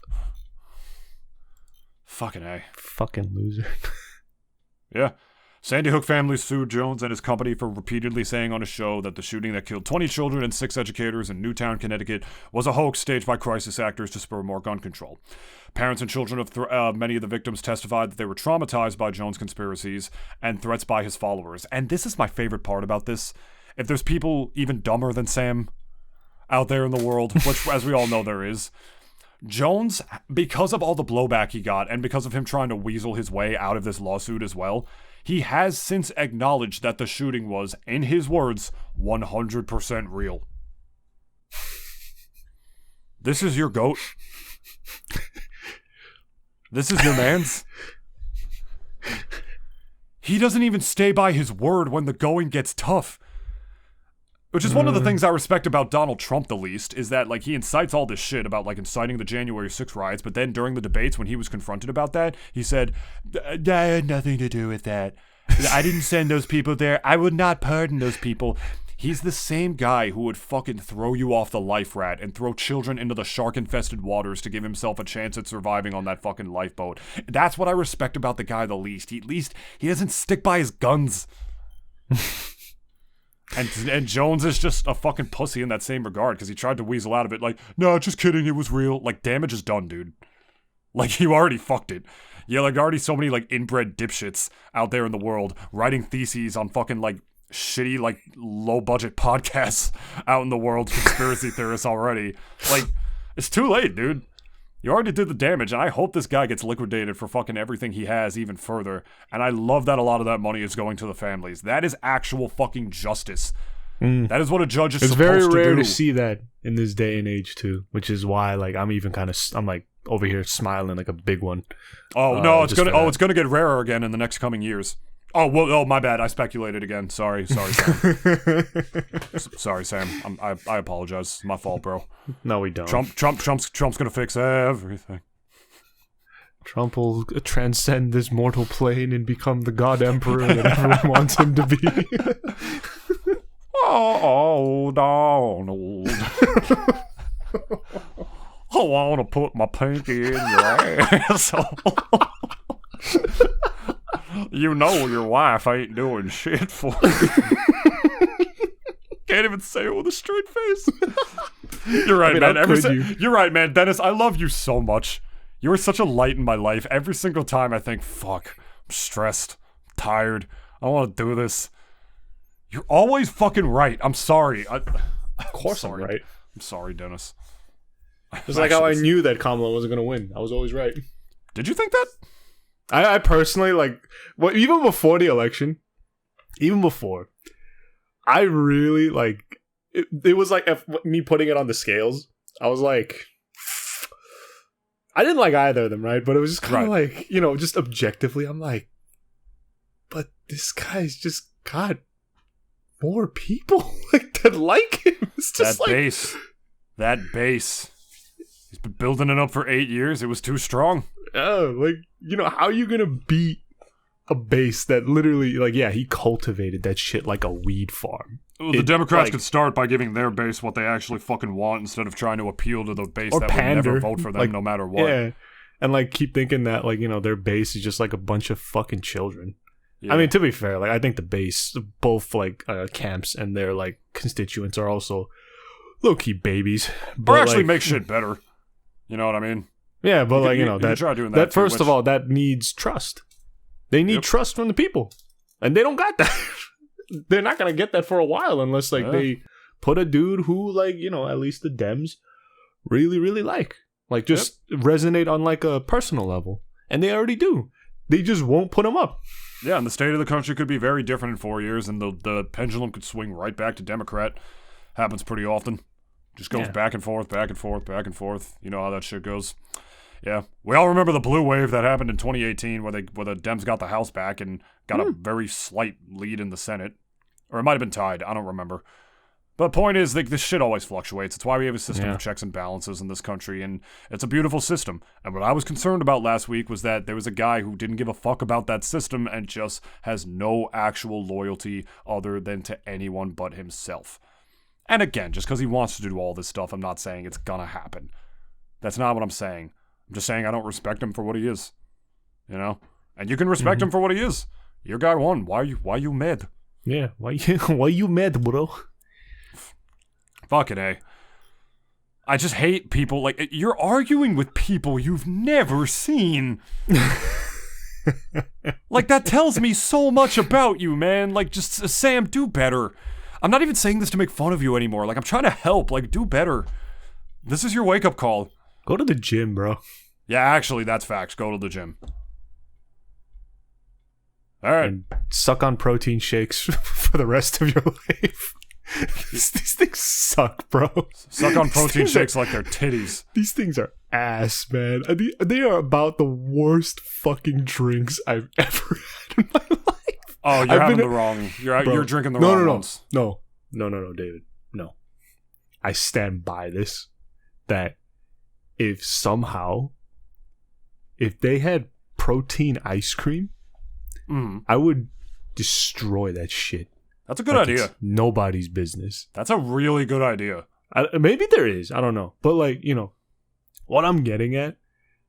Fucking A. Fucking loser. Yeah. Sandy Hook family sued Jones and his company for repeatedly saying on his show that the shooting that killed 20 children and 6 educators in Newtown, Connecticut was a hoax staged by crisis actors to spur more gun control. Parents and children of many of the victims testified that they were traumatized by Jones' conspiracies and threats by his followers. And this is my favorite part about this, if there's people even dumber than Sam out there in the world, which, as we all know, there is, Jones, because of all the blowback he got, and because of him trying to weasel his way out of this lawsuit as well, he has since acknowledged that the shooting was, in his words, 100% real. This is your goat. This is your man's. He doesn't even stay by his word when the going gets tough. Which is one of the things I respect about Donald Trump the least, is that, like, he incites all this shit about, like, inciting the January 6th riots, but then during the debates when he was confronted about that, he said, I had nothing to do with that. I didn't send those people there. I would not pardon those people. He's the same guy who would fucking throw you off the life rat and throw children into the shark-infested waters to give himself a chance at surviving on that fucking lifeboat. That's what I respect about the guy the least. At least he doesn't stick by his guns. And Jones is just a fucking pussy in that same regard, because he tried to weasel out of it like, no, just kidding, it was real. Like, damage is done, dude. Like, you already fucked it. Yeah, like, already so many, like, inbred dipshits out there in the world writing theses on fucking, like, shitty, like, low-budget podcasts out in the world, conspiracy theorists already. Like, it's too late, dude. You already did the damage, and I hope this guy gets liquidated for fucking everything he has even further. And I love that a lot of that money is going to the families. That is actual fucking justice. That is what a judge is supposed to do. It's very rare to see that in this day and age, too. Which is why, like, I'm like, over here smiling like a big one. Oh, no, it's gonna get rarer again in the next coming years. Oh, well, oh, my bad. I speculated again. Sorry, Sam. Sorry, Sam. I apologize. It's my fault, bro. No, we don't. Trump's gonna fix everything. Trump will transcend this mortal plane and become the God Emperor that everyone wants him to be. Oh, Donald. I want to put my pinky in your ass. You know your wife ain't doing shit for you. Can't even say it with a straight face. You're right, man. You're right, man. Dennis, I love you so much. You are such a light in my life. Every single time I think, fuck, I'm stressed, I'm tired, I want to do this. You're always fucking right. I'm sorry. Of course I'm right. I'm sorry, Dennis. It's like how I knew that Kamala wasn't going to win. I was always right. Did you think that? I personally, like, well, even before the election, I really, like, it was like me putting it on the scales. I was like, I didn't like either of them, right? But it was just kind of like, you know, just objectively, I'm like, but this guy's just got more people that like him. It's just that base. He's been building it up for 8 years. It was too strong. Oh, like, you know, how are you gonna beat a base that literally, like, yeah, he cultivated that shit like a weed farm. Well, the Democrats could start by giving their base what they actually fucking want instead of trying to appeal to the base that would never vote for them, like, no matter what. Yeah, and, like, keep thinking that, like, you know, their base is just like a bunch of fucking children. Yeah. I mean, to be fair, like, I think the base, both, like, camps and their, like, constituents are also low-key babies. Or actually, like, make shit better. You know what I mean? Yeah, but, like, you know, that first of all, that needs trust. They need trust from the people. And they don't got that. They're not going to get that for a while unless, like, they put a dude who, like, you know, at least the Dems really, really like. Like, just resonate on, like, a personal level. And they already do. They just won't put him up. Yeah, and the state of the country could be very different in 4 years, and the pendulum could swing right back to Democrat. Happens pretty often. Just goes back and forth, back and forth, back and forth. You know how that shit goes. Yeah. We all remember the blue wave that happened in 2018 where the Dems got the House back and got a very slight lead in the Senate. Or it might have been tied. I don't remember. But the point is, this shit always fluctuates. It's why we have a system of checks and balances in this country, and it's a beautiful system. And what I was concerned about last week was that there was a guy who didn't give a fuck about that system and just has no actual loyalty other than to anyone but himself. And again, just because he wants to do all this stuff, I'm not saying it's gonna happen. That's not what I'm saying. I'm just saying I don't respect him for what he is. You know? And you can respect him for what he is. Your guy won. Why you mad? Yeah, why you mad, bro? Fucking A. I just hate people. Like, you're arguing with people you've never seen. Like, that tells me so much about you, man. Like, just, Sam, do better. I'm not even saying this to make fun of you anymore. Like, I'm trying to help. Like, do better. This is your wake-up call. Go to the gym, bro. Yeah, actually, that's facts. Go to the gym. All right. And suck on protein shakes for the rest of your life. These things suck, bro. Suck on protein shakes like they're titties. These things are ass, man. They are about the worst fucking drinks I've ever had in my life. Oh, you're having the wrong. You're drinking the wrong ones. No, David. No. I stand by this. That if they had protein ice cream, I would destroy that shit. That's a good idea. It's nobody's business. That's a really good idea. Maybe there is. I don't know. But, like, you know, what I'm getting at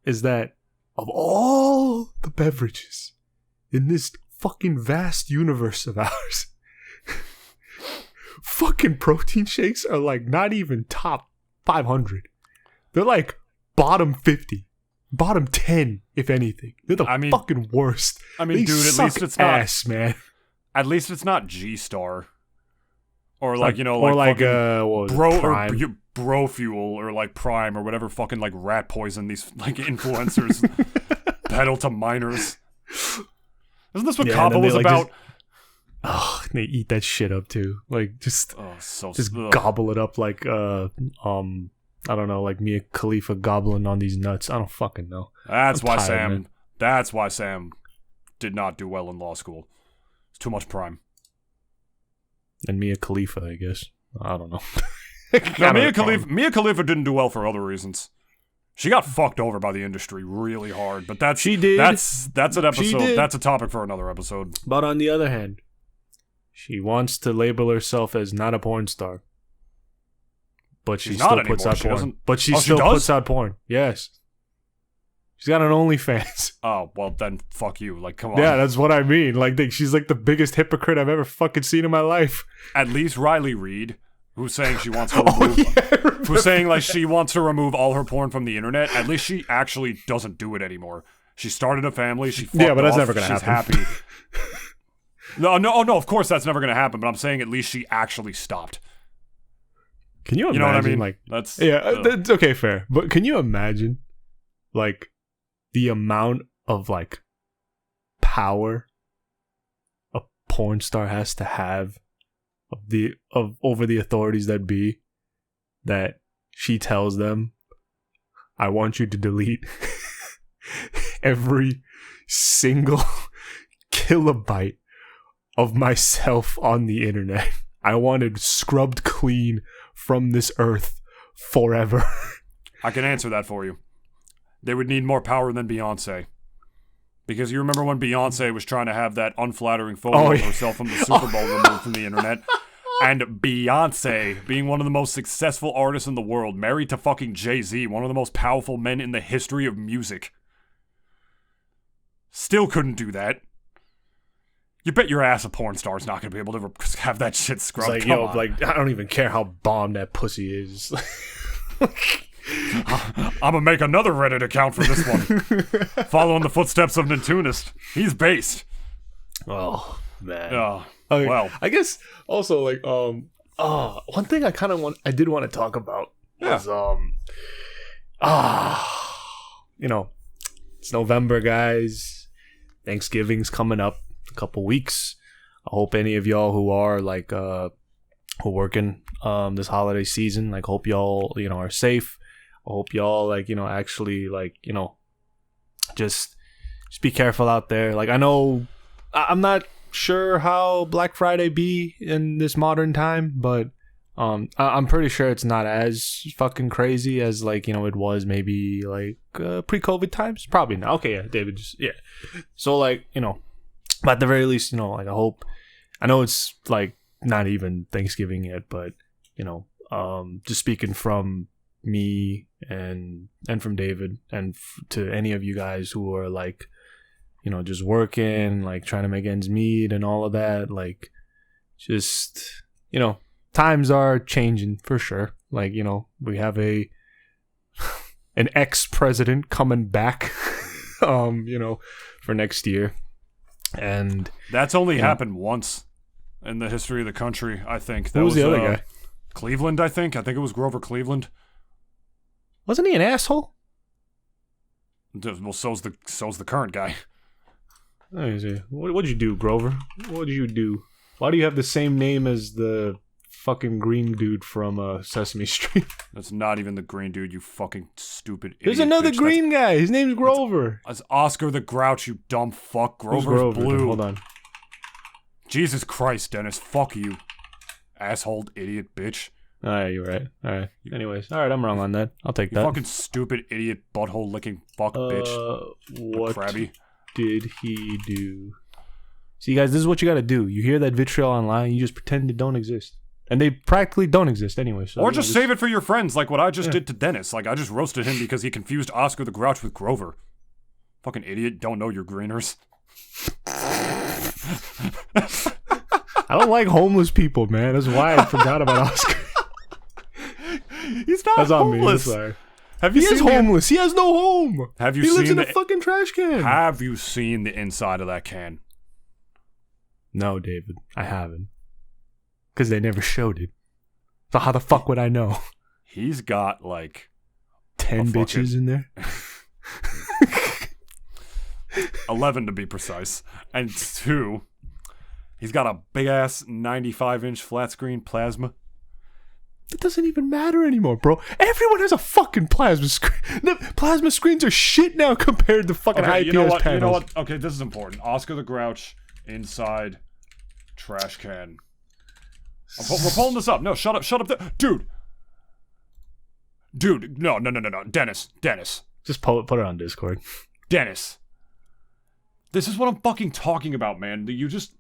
is that of all the beverages in this fucking vast universe of ours, fucking protein shakes are, like, not even top 500. They're, like, bottom 50. Bottom 10, if anything. They're the fucking worst. I mean, they dude, suck at least it's not ass, man. At least it's not G-Star. Or like, you know, or like Prime. Fuel or like Prime or whatever fucking like rat poison these like influencers peddle to minors. Isn't this what Kamala was about? They eat that shit up too. Like just gobble it up like I don't know, like Mia Khalifa gobbling on these nuts. I don't fucking know. That's why Sam did not do well in law school. It's too much Prime. And Mia Khalifa, I guess. I don't know. No, Mia Khalifa didn't do well for other reasons. She got fucked over by the industry really hard, but she did. That's an episode. That's a topic for another episode. But on the other hand, she wants to label herself as not a porn star. But she still puts out porn. But she still puts out porn. Yes. She's got an OnlyFans. Oh, well then fuck you. Like, come on. Yeah, that's what I mean. Like, she's like the biggest hypocrite I've ever fucking seen in my life. At least Riley Reid, who's saying she wants to remove who's saying like she wants to remove all her porn from the internet, at least she actually doesn't do it anymore. She started a family, she fucked but that's off, never gonna happen. She's happy. No, of course that's never gonna happen, but I'm saying at least she actually stopped. Can you imagine? You know what I mean? Like, that's okay, fair. But can you imagine, like, the amount of like power a porn star has to have over the authorities that be, that she tells them, I want you to delete every single kilobyte of myself on the internet. I want it scrubbed clean from this earth forever. I can answer that for you. They would need more power than Beyonce. Because you remember when Beyonce was trying to have that unflattering photo of herself from the Super Bowl removed from the internet? And Beyonce, being one of the most successful artists in the world, married to fucking Jay-Z, one of the most powerful men in the history of music, still couldn't do that. You bet your ass a porn star's not going to be able to have that shit scrubbed. It's like, like, I don't even care how bomb that pussy is. I'm gonna make another Reddit account for this one. Following the footsteps of Nintoonist. He's based. Oh, man. Well. I guess also, like, one thing I did want to talk about was, you know, it's November, guys. Thanksgiving's coming up. A couple weeks. I hope any of y'all who are like who working this holiday season, like, hope y'all, you know, are safe. I hope y'all, like, you know, actually, like, you know, just be careful out there. Like, I know I'm not sure how Black Friday be in this modern time, but I'm pretty sure it's not as fucking crazy as, like, you know, it was maybe like pre-COVID times. Probably not. Okay, yeah, David, so, like, you know, but at the very least, you know, like, I know it's like not even Thanksgiving yet, but, you know, just speaking from me and from David and to any of you guys who are, like, you know, just working, like, trying to make ends meet and all of that, like, just, you know, times are changing for sure. Like, you know, we have an ex-president coming back, you know, for next year. And that's only happened once. in the history of the country, I think. Who was the other guy? Cleveland, I think. I think it was Grover Cleveland. Wasn't he an asshole? Well, so's the current guy. Let me see. What'd you do, Grover? What'd you do? Why do you have the same name as the fucking green dude from Sesame Street? That's not even the green dude, you fucking stupid idiot. There's another bitch. green guy. His name's Grover. That's Oscar the Grouch, you dumb fuck. Who's Grover's Grover? blue. Hold on. Jesus Christ, Dennis. Fuck you. Asshole, idiot, bitch. Alright, you're right. Alright. Anyways. Alright, I'm wrong on that. I'll take You that. fucking stupid, idiot, butthole licking fuck, bitch. What Crabby. did he do? See, guys, this is what you gotta do. You hear that vitriol online, you just pretend it don't exist. And they practically don't exist anyway. So or just save it for your friends, like what I just did to Dennis. Like, I just roasted him because he confused Oscar the Grouch with Grover. Fucking idiot, don't know your greeners. I don't like homeless people, man. That's why I forgot about Oscar. He's not That's on me. homeless. I'm sorry. Have you He is seen homeless. He has no home. Have you He lives seen in a fucking trash can. Have you seen the inside of that can? No, David. I haven't. Because they never showed it. So how the fuck would I know? He's got like 10 bitches in there? 11 to be precise. And 2, he's got a big ass 95-inch flat screen plasma. It doesn't even matter anymore, bro. Everyone has a fucking plasma screen. The plasma screens are shit now compared to fucking IPS you know what? panels. You know what? Okay, this is important. Oscar the Grouch inside trash can. We're pulling this up. No, shut up. Dude, no. Dennis. Just put it on Discord. Dennis. This is what I'm fucking talking about, man. You just...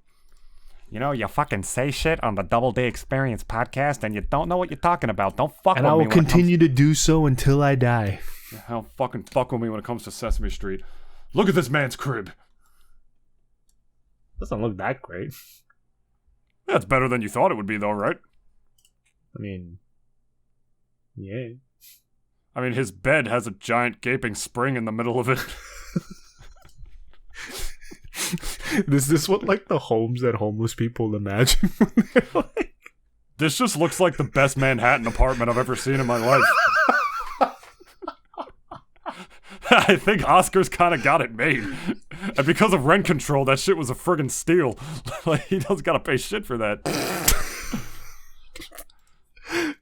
you fucking say shit on the Double D Experience podcast and you don't know what you're talking about. Don't fuck with me. And I will continue to do so until I die. Don't fucking fuck with me when it comes to Sesame Street. Look at this man's crib. Doesn't look that great. That's better than you thought it would be, though, right? I mean, yeah. I mean, his bed has a giant gaping spring in the middle of it. Is this what, like, the homes that homeless people imagine? This just looks like the best Manhattan apartment I've ever seen in my life. I think Oscar's kind of got it made. And because of rent control, that shit was a friggin' steal. Like, he doesn't gotta pay shit for that.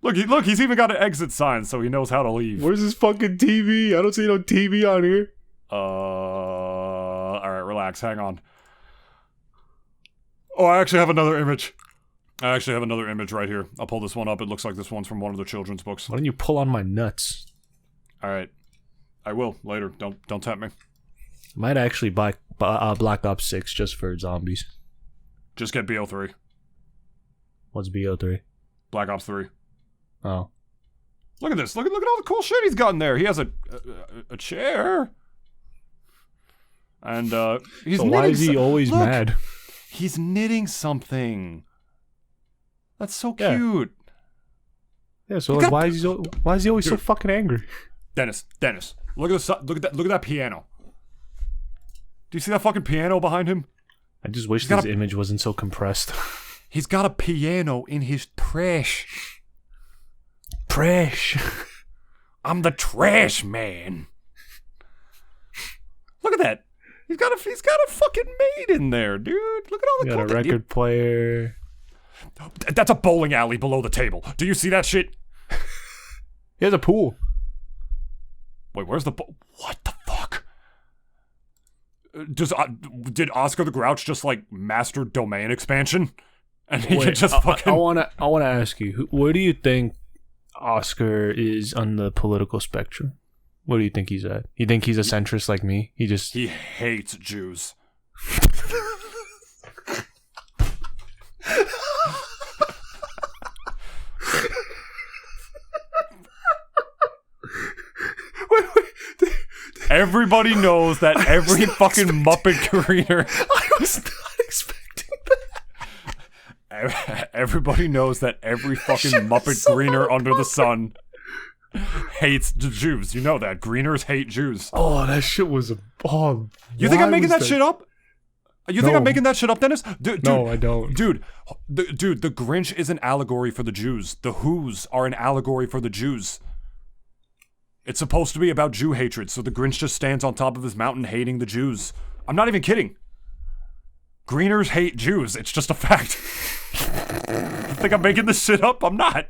Look, he's even got an exit sign, so he knows how to leave. Where's his fucking TV? I don't see no TV on here. Alright, relax, hang on. Oh, I actually have another image. Right here. I'll pull this one up. It looks like this one's from one of the children's books. Why don't you pull on my nuts? Alright. I will, later. Don't tempt me. Might actually buy Black Ops 6 just for zombies. Just get BO3. What's BO3? Black Ops 3. Oh. Look at this. Look at all the cool shit he's got in there. He has a chair. And he's so why is he always mad? He's knitting something. That's so cute. Yeah, so like, why is he always so fucking angry? Dennis, look at that piano. Do you see that fucking piano behind him? I just wish this image wasn't so compressed. He's got a piano in his trash. Trash. I'm the trash man. Look at that. He's got a fucking maid in there, dude. Look at all the got a record player. That's a bowling alley below the table. Do you see that shit? He has a pool. Wait, where's the what the fuck? Did Oscar the Grouch just like master domain expansion? And he can just fucking... I wanna ask you, where do you think Oscar is on the political spectrum? Where do you think he's at? You think he's a centrist like me? He hates Jews. Everybody knows that every fucking Muppet greener... I was not expecting that. Everybody knows that every fucking Muppet greener under the sun hates Jews. You know that. Greeners hate Jews. Oh, that shit was a... Oh, you think I'm making that shit up? You think I'm making that shit up, Dennis? No, I don't. Dude, the Grinch is an allegory for the Jews. The Who's are an allegory for the Jews. It's supposed to be about Jew hatred, so the Grinch just stands on top of his mountain hating the Jews. I'm not even kidding. Greeners hate Jews. It's just a fact. You think I'm making this shit up? I'm not.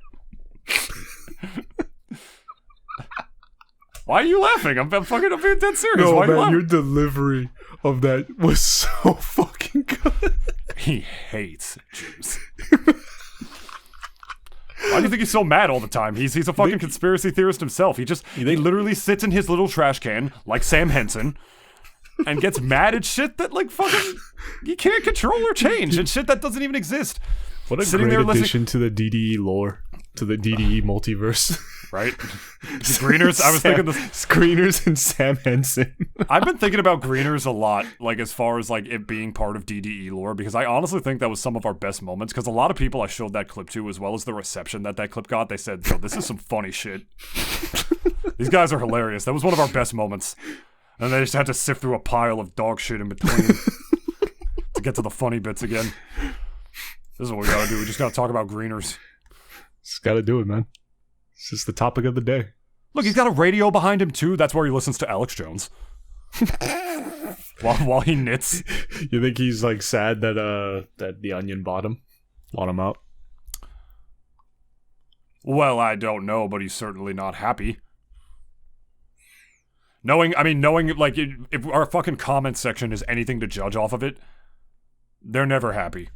Why are you laughing? I'm being dead serious. No, Why are you man, laughing? your delivery of that was so fucking good. He hates Jews. Why do you think he's so mad all the time? He's a fucking conspiracy theorist himself. He literally sits in his little trash can, like Sam Henson, and gets mad at shit that, like, fucking, you can't control or change, and shit that doesn't even exist. What a great addition to the DDE lore, to the DDE multiverse. Right? Greeners, I was thinking this. Screeners and Sam Henson. I've been thinking about Greeners a lot, like, as far as, like, it being part of DDE lore, because I honestly think that was some of our best moments, because a lot of people I showed that clip to, as well as the reception that clip got, they said, yo, this is some funny shit. These guys are hilarious. That was one of our best moments. And they just had to sift through a pile of dog shit in between to get to the funny bits again. This is what we gotta do. We just gotta talk about Greeners. Just gotta do it, man. It's just the topic of the day. Look, he's got a radio behind him too. That's where he listens to Alex Jones. while he knits. You think he's like sad that the Onion bought him out? Well, I don't know, but he's certainly not happy. Knowing like if our fucking comment section is anything to judge off of it, they're never happy.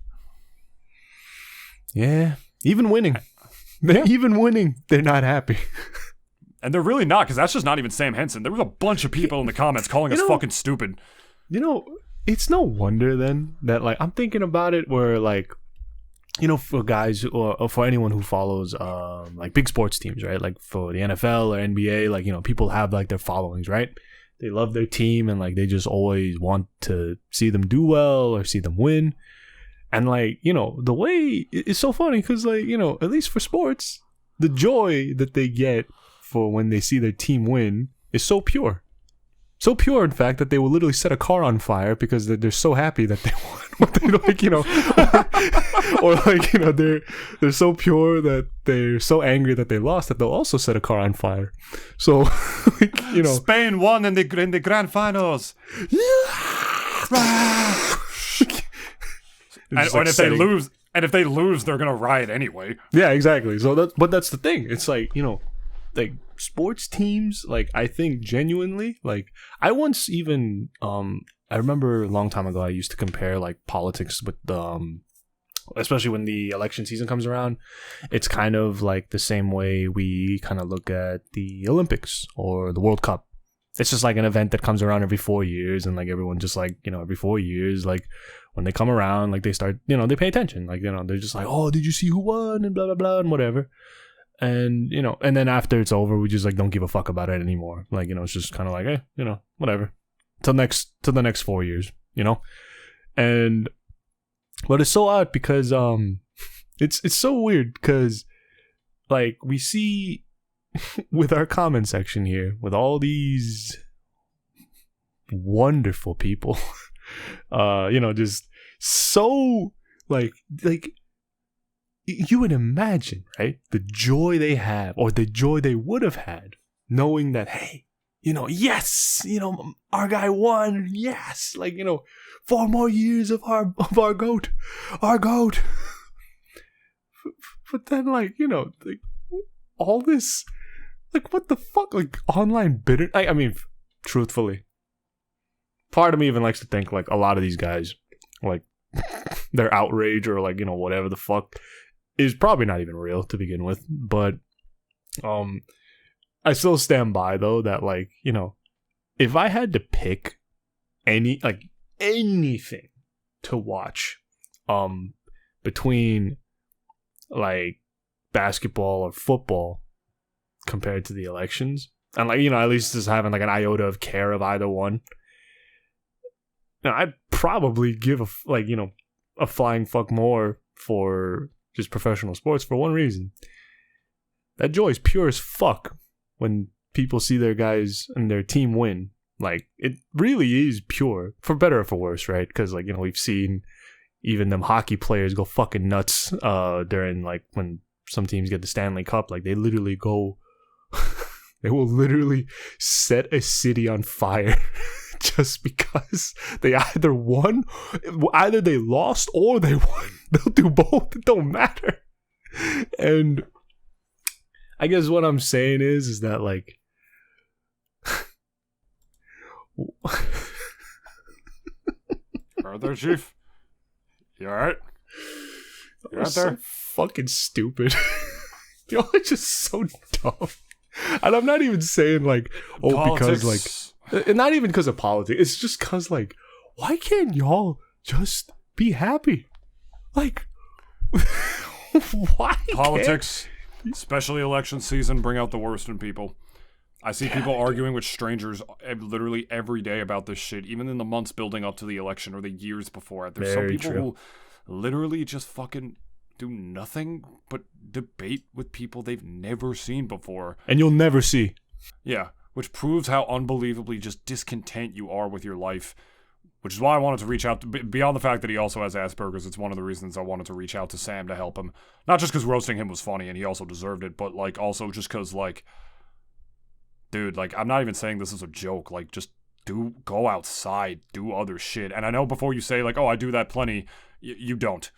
Yeah, even winning. Even winning, they're not happy. And they're really not, because that's just not even Sam Henson. There was a bunch of people in the comments calling us fucking stupid. You know, it's no wonder then that, like, I'm thinking about it where, like, you know, for guys or for anyone who follows like big sports teams, right? Like for the NFL or NBA, like, you know, people have like their followings, right? They love their team and like they just always want to see them do well or see them win. And like, you know, the way it's so funny because, like, you know, at least for sports, the joy that they get for when they see their team win is so pure. So pure, in fact, that they will literally set a car on fire because they're so happy that they won. They like, you know, or like, you know, they're so pure that they're so angry that they lost that they'll also set a car on fire. So, like, you know, Spain won in the grand finals. And if they lose, they're gonna riot anyway. Yeah, exactly. So that's the thing. It's like, you know, like sports teams, like, I think genuinely, like, I once even I remember a long time ago I used to compare like politics with especially when the election season comes around. It's kind of like the same way we kind of look at the Olympics or the World Cup. It's just like an event that comes around every 4 years, and like everyone just like, you know, every 4 years, like when they come around, like they start, you know, they pay attention, like, you know, they're just like, oh, did you see who won and blah blah blah and whatever. And, you know, and then after it's over, we just like don't give a fuck about it anymore. Like, you know, it's just kind of like, you know, whatever. Till the next 4 years, you know. And but it's so odd because it's so weird because, like, we see with our comment section here with all these wonderful people, you know, just so like you would imagine, right, the joy they have or the joy they would have had knowing that, hey, you know, yes, you know, our guy won, yes, like, you know, 4 more years of our goat. But then, like, you know, like, all this, like, what the fuck, like, online bitter. I mean, truthfully, part of me even likes to think like a lot of these guys, like, their outrage or like, you know, whatever the fuck is probably not even real to begin with. But I still stand by though that, like, you know, if I had to pick anything to watch between like basketball or football compared to the elections, and like, you know, at least just having like an iota of care of either one, now I'd probably give a flying fuck more for just professional sports for one reason. That joy is pure as fuck when people see their guys and their team win. Like, it really is pure, for better or for worse, right? Because, like, you know, we've seen even them hockey players go fucking nuts during, like, when some teams get the Stanley Cup. Like, they literally go, they will literally set a city on fire just because they either won, either they lost or they won. They'll do both. It don't matter. And I guess what I'm saying is that, like, Are there, Chief? You alright? You out so there? fucking stupid. Y'all are just so dumb. And I'm not even saying, like, because, like, not even because of politics. It's just because, like, why can't y'all just be happy? Like, why? Politics, especially election season, bring out the worst in people. I see people arguing with strangers literally every day about this shit, even in the months building up to the election or the years before it. There's some people who literally just fucking do nothing but debate with people they've never seen before. And you'll never see. Yeah, which proves how unbelievably just discontent you are with your life. Which is why I wanted to reach out, beyond the fact that he also has Asperger's, it's one of the reasons I wanted to reach out to Sam to help him. Not just because roasting him was funny and he also deserved it, but, like, also just because, like, dude, like, I'm not even saying this is a joke. Like, just go outside, do other shit. And I know before you say, like, oh, I do that plenty, you don't.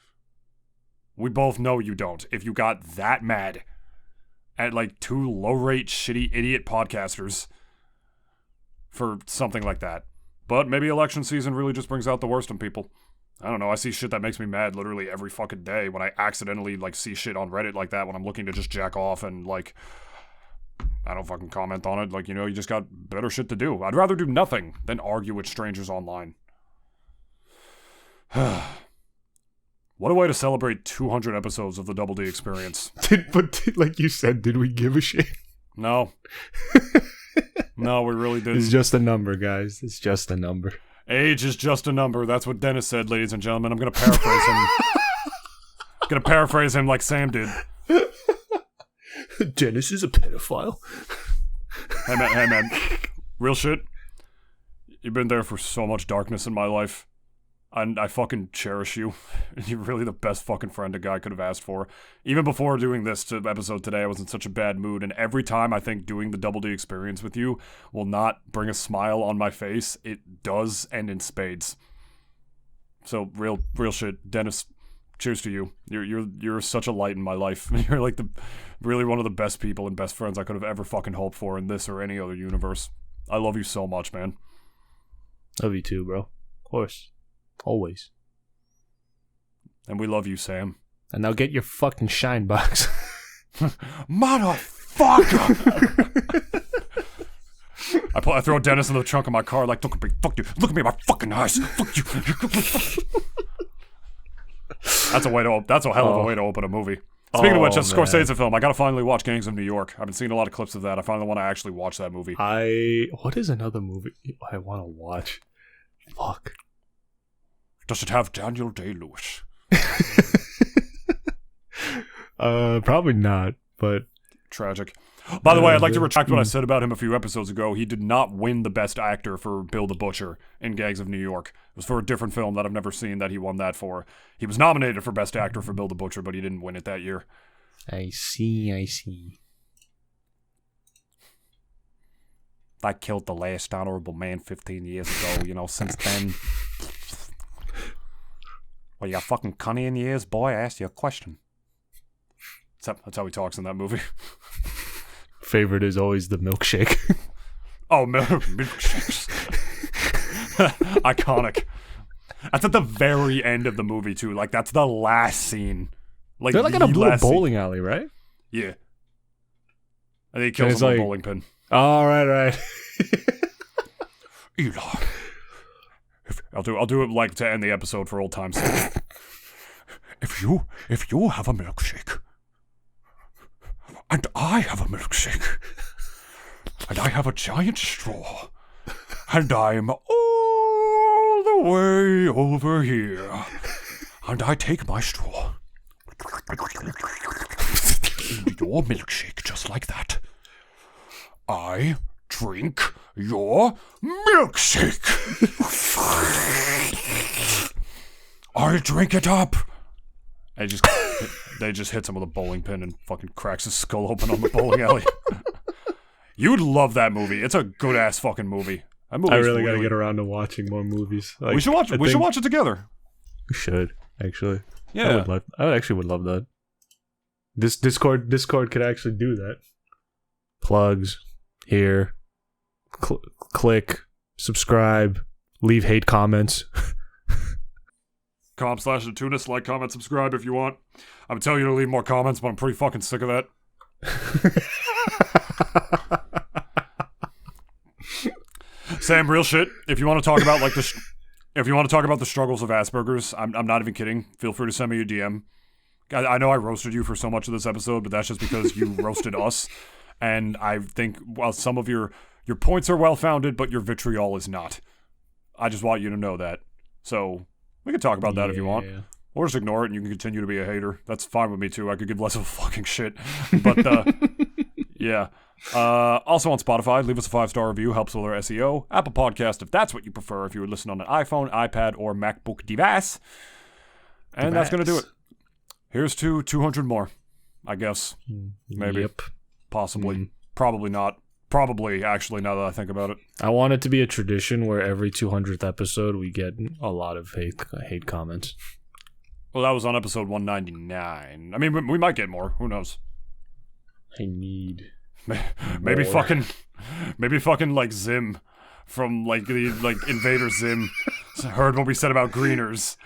We both know you don't. If you got that mad at, like, 2 low-rate, shitty, idiot podcasters for something like that. But maybe election season really just brings out the worst in people. I don't know, I see shit that makes me mad literally every fucking day when I accidentally, like, see shit on Reddit like that when I'm looking to just jack off and, like, I don't fucking comment on it. Like, you know, you just got better shit to do. I'd rather do nothing than argue with strangers online. What a way to celebrate 200 episodes of the Double D Experience. But like you said, did we give a shit? No. No, we really didn't. It's just a number, guys. It's just a number. Age is just a number. That's what Dennis said, ladies and gentlemen. I'm going to paraphrase him. I'm going to paraphrase him like Sam did. Dennis is a pedophile. Hey man. Real shit. You've been there for so much darkness in my life. And I fucking cherish you. You're really the best fucking friend a guy could have asked for. Even before doing this episode today, I was in such a bad mood. And every time I think doing the Double D Experience with you will not bring a smile on my face, it does, and in spades. So real shit, Dennis. Cheers to you. You're such a light in my life. You're like really one of the best people and best friends I could have ever fucking hoped for in this or any other universe. I love you so much, man. Love you too, bro. Of course. Always. And we love you, Sam. And now get your fucking shine box. Motherfucker! I throw Dennis in the trunk of my car like, look at me, fuck you. Look at me in my fucking eyes. Fuck you. That's a hell of a way to open a movie. Speaking of which, that's a Scorsese film. I gotta finally watch Gangs of New York. I've been seeing a lot of clips of that. I finally want to actually watch that movie. What is another movie I want to watch? Fuck. Does it have Daniel Day-Lewis? Probably not, but... Tragic. By the way, I'd like to retract what I said about him a few episodes ago. He did not win the Best Actor for Bill the Butcher in Gangs of New York. It was for a different film that I've never seen that he won that for. He was nominated for Best Actor for Bill the Butcher, but he didn't win it that year. I see. I killed the last honorable man 15 years ago, you know, since then... Well, you got fucking cunny in your ears, boy? I asked you a question. That's how he talks in that movie. Favorite is always the milkshake. Oh, milkshakes. Iconic. That's at the very end of the movie, too. Like, that's the last scene. Like, they're like in a little bowling alley, right? Yeah. And he kills him with a bowling pin. Oh, right. Eli. I'll do it like to end the episode for old time's sake. If you have a milkshake, and I have a milkshake, and I have a giant straw, and I'm all the way over here, and I take my straw into your milkshake just like that. I drink your milkshake. I'll drink it up. And they just hits him with a bowling pin and fucking cracks his skull open on the bowling alley. You'd love that movie. It's a good ass fucking movie. I really gotta get around to watching more movies. Like, we should watch. We should watch it together. We should actually. Yeah, I actually would love that. This Discord could actually do that. Plugs here. Click, subscribe, leave hate comments. .com/Nintoonist, like, comment, subscribe if you want. I'm telling you to leave more comments, but I'm pretty fucking sick of that. Sam, real shit. If you want to talk about like if you want to talk about the struggles of Asperger's, I'm not even kidding. Feel free to send me a DM. I know I roasted you for so much of this episode, but that's just because you roasted us. And I think while some of your points are well founded, but your vitriol is not. I just want you to know that. So we can talk about that if you want. Or just ignore it and you can continue to be a hater. That's fine with me too. I could give less of a fucking shit. But yeah. Also on Spotify, leave us a 5-star review, helps with our SEO. Apple Podcast, if that's what you prefer, if you would listen on an iPhone, iPad, or MacBook device. And that's going to do it. Here's to 200 more, I guess. Maybe. Yep. Possibly. Probably not. Probably, actually, now that I think about it. I want it to be a tradition where every 200th episode we get a lot of hate comments. Well, that was on episode 199. I mean, we might get more. Who knows? I need maybe more. Maybe fucking like Zim from like the Invader Zim heard what we said about greeners.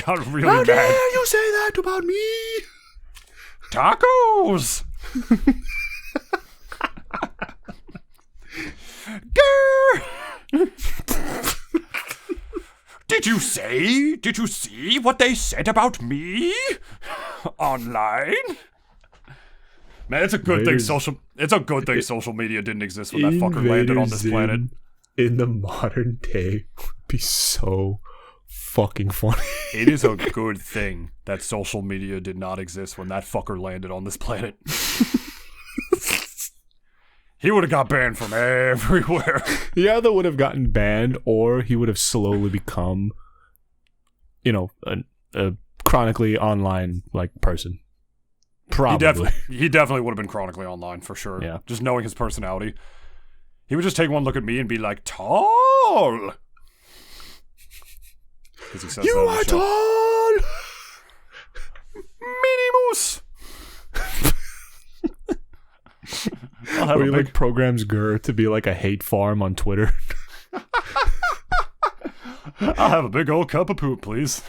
Got really mad. How dare you say that about me? Tacos. Grr! Did you see what they said about me online? Man, it's a good thing social media didn't exist when that fucker landed on this planet. In the modern day would be so fucking funny. It is a good thing that social media did not exist when that fucker landed on this planet. He would have got banned from everywhere. He either would have gotten banned or he would have slowly become, a chronically online person. Probably. He definitely would have been chronically online for sure. Yeah. Just knowing his personality. He would just take one look at me and be like, tall! Because he says you are tall! Mini Moose! Or he programs Gurr to be like a hate farm on Twitter. I'll have a big old cup of poop, please.